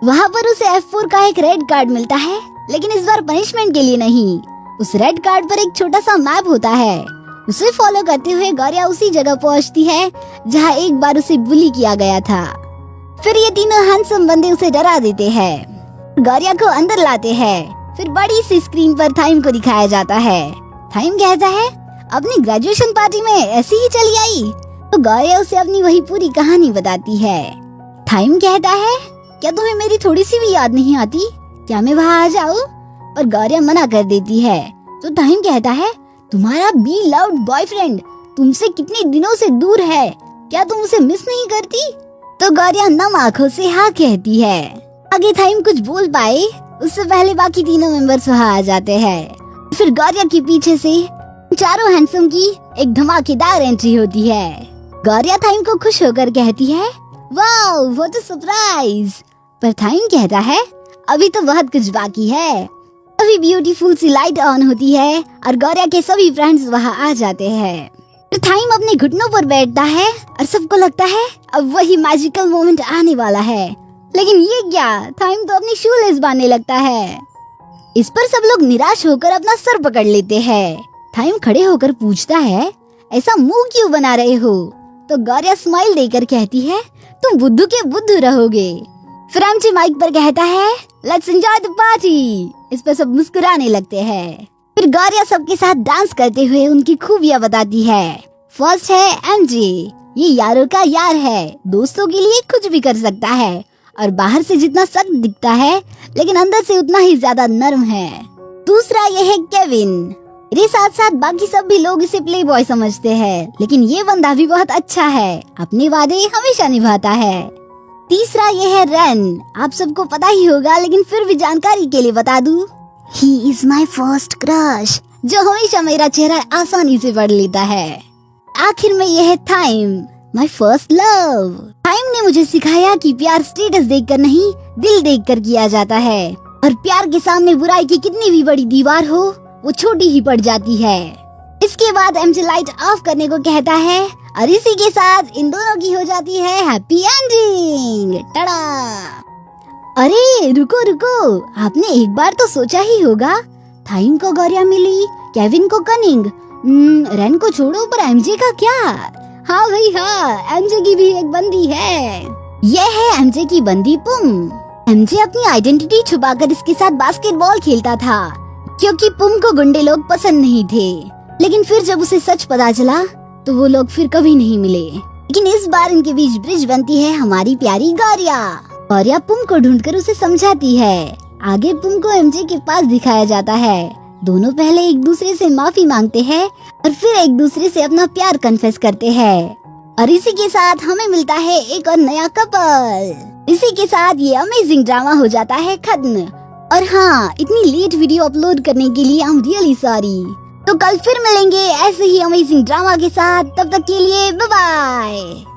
वहाँ पर उसे F4 का एक रेड कार्ड मिलता है, लेकिन इस बार पनिशमेंट के लिए नहीं। उस रेड कार्ड पर एक छोटा सा मैप होता है। उसे फॉलो करते हुए गौरिया उसी जगह पहुँचती है जहाँ एक बार उसे बुली किया गया था। फिर ये तीनों हैंडसम बंदे उसे डरा देते हैं, गौरिया को अंदर लाते हैं। फिर बड़ी सी स्क्रीन पर थाइम को दिखाया जाता है। थाइम कहता है अपनी ग्रेजुएशन पार्टी में ऐसी ही चली आई। तो गौरिया उसे अपनी वही पूरी कहानी बताती है। थाइम कहता है क्या तुम्हें मेरी थोड़ी सी भी याद नहीं आती, क्या मैं वहाँ आ जाऊँ? और गौरिया मना कर देती है। तो थाइम कहता है तुम्हारा बी लव्ड बॉयफ्रेंड तुमसे कितने दिनों से दूर है, क्या तुम उसे मिस नहीं करती? तो गौरिया नम आंखों से हाँ कहती है। आगे थाइम कुछ बोल पाए उससे पहले बाकी तीनों मेंबर्स वहाँ आ जाते हैं। फिर गौरिया के पीछे से चारों हैंडसम की एक धमाकेदार एंट्री होती है। गौरिया थाइम को खुश होकर कहती है वाओ व्हाट अ सरप्राइज। पर थाइम कहता है अभी तो बहुत कुछ बाकी है। अभी ब्यूटीफुल सी लाइट ऑन होती है और गौरिया के सभी फ्रेंड्स वहाँ आ जाते हैं। थाइम अपने घुटनों पर बैठता है और सबको लगता है अब वही मैजिकल मोमेंट आने वाला है, लेकिन ये क्या, थाइम तो अपनी शूलेस बांधने लगता है। इस पर सब लोग निराश होकर अपना सर पकड़ लेते हैं। थाइम खड़े होकर पूछता है, ऐसा मुंह क्यों बना रहे हो? तो गौरिया स्माइल देकर कहती है, तुम बुद्धू के बुद्धू रहोगे। फिर एमजे माइक पर कहता है, लेट्स एंजॉय द पार्टी। इस पर सब मुस्कुराने लगते हैं। फिर गौरिया सबके साथ डांस करते हुए उनकी खूबियां बताती है। फर्स्ट है एमजे, ये यारों का यार है, दोस्तों के लिए कुछ भी कर सकता है और बाहर से जितना सख्त दिखता है लेकिन अंदर से उतना ही ज्यादा नर्म है। दूसरा ये है केविन, मेरे साथ साथ बाकी सब भी लोग इसे प्ले बॉय समझते हैं, लेकिन ये बंदा भी बहुत अच्छा है, अपने वादे हमेशा निभाता है। तीसरा ये है रेन, आप सबको पता ही होगा लेकिन फिर भी जानकारी के लिए बता दूं, he is my first crush, जो हमेशा मेरा चेहरा आसानी से पढ़ लेता है। आखिर में यह है thyme, my first love. Thyme ने मुझे सिखाया कि प्यार स्टेटस देखकर नहीं, दिल देखकर किया जाता है, और प्यार के सामने बुराई की कितनी भी बड़ी दीवार हो वो छोटी ही पड़ जाती है। इसके बाद एमजे लाइट ऑफ करने को कहता है और इसी के साथ इन दोनों की हो जाती है हैप्पी एंडिंग। टड़ा! अरे रुको रुको, आपने एक बार तो सोचा ही होगा, थाइम को गौरिया मिली, केविन को कनिंग, रेन को छोड़ो पर एमजे का क्या? हाँ भाई हाँ, एमजे की भी एक बंदी है। यह है एमजे की बंदी पुम। एमजे अपनी आइडेंटिटी छुपाकर इसके साथ बास्केटबॉल खेलता था क्योंकि पुम को गुंडे लोग पसंद नहीं थे, लेकिन फिर जब उसे सच पता चला तो वो लोग फिर कभी नहीं मिले। लेकिन इस बार इनके बीच ब्रिज बनती है हमारी प्यारी गौरिया। गौरिया पुम को ढूंढकर उसे समझाती है। आगे पुम को एमजे के पास दिखाया जाता है। दोनों पहले एक दूसरे से माफी मांगते हैं और फिर एक दूसरे से अपना प्यार कन्फेस करते हैं, और इसी के साथ हमें मिलता है एक और नया कपल। इसी के साथ ये अमेजिंग ड्रामा हो जाता है खत्म। और हाँ, इतनी लेट वीडियो अपलोड करने के लिए आई एम रियली सॉरी। तो कल फिर मिलेंगे ऐसे ही अमेजिंग ड्रामा के साथ, तब तक के लिए बाय बाय।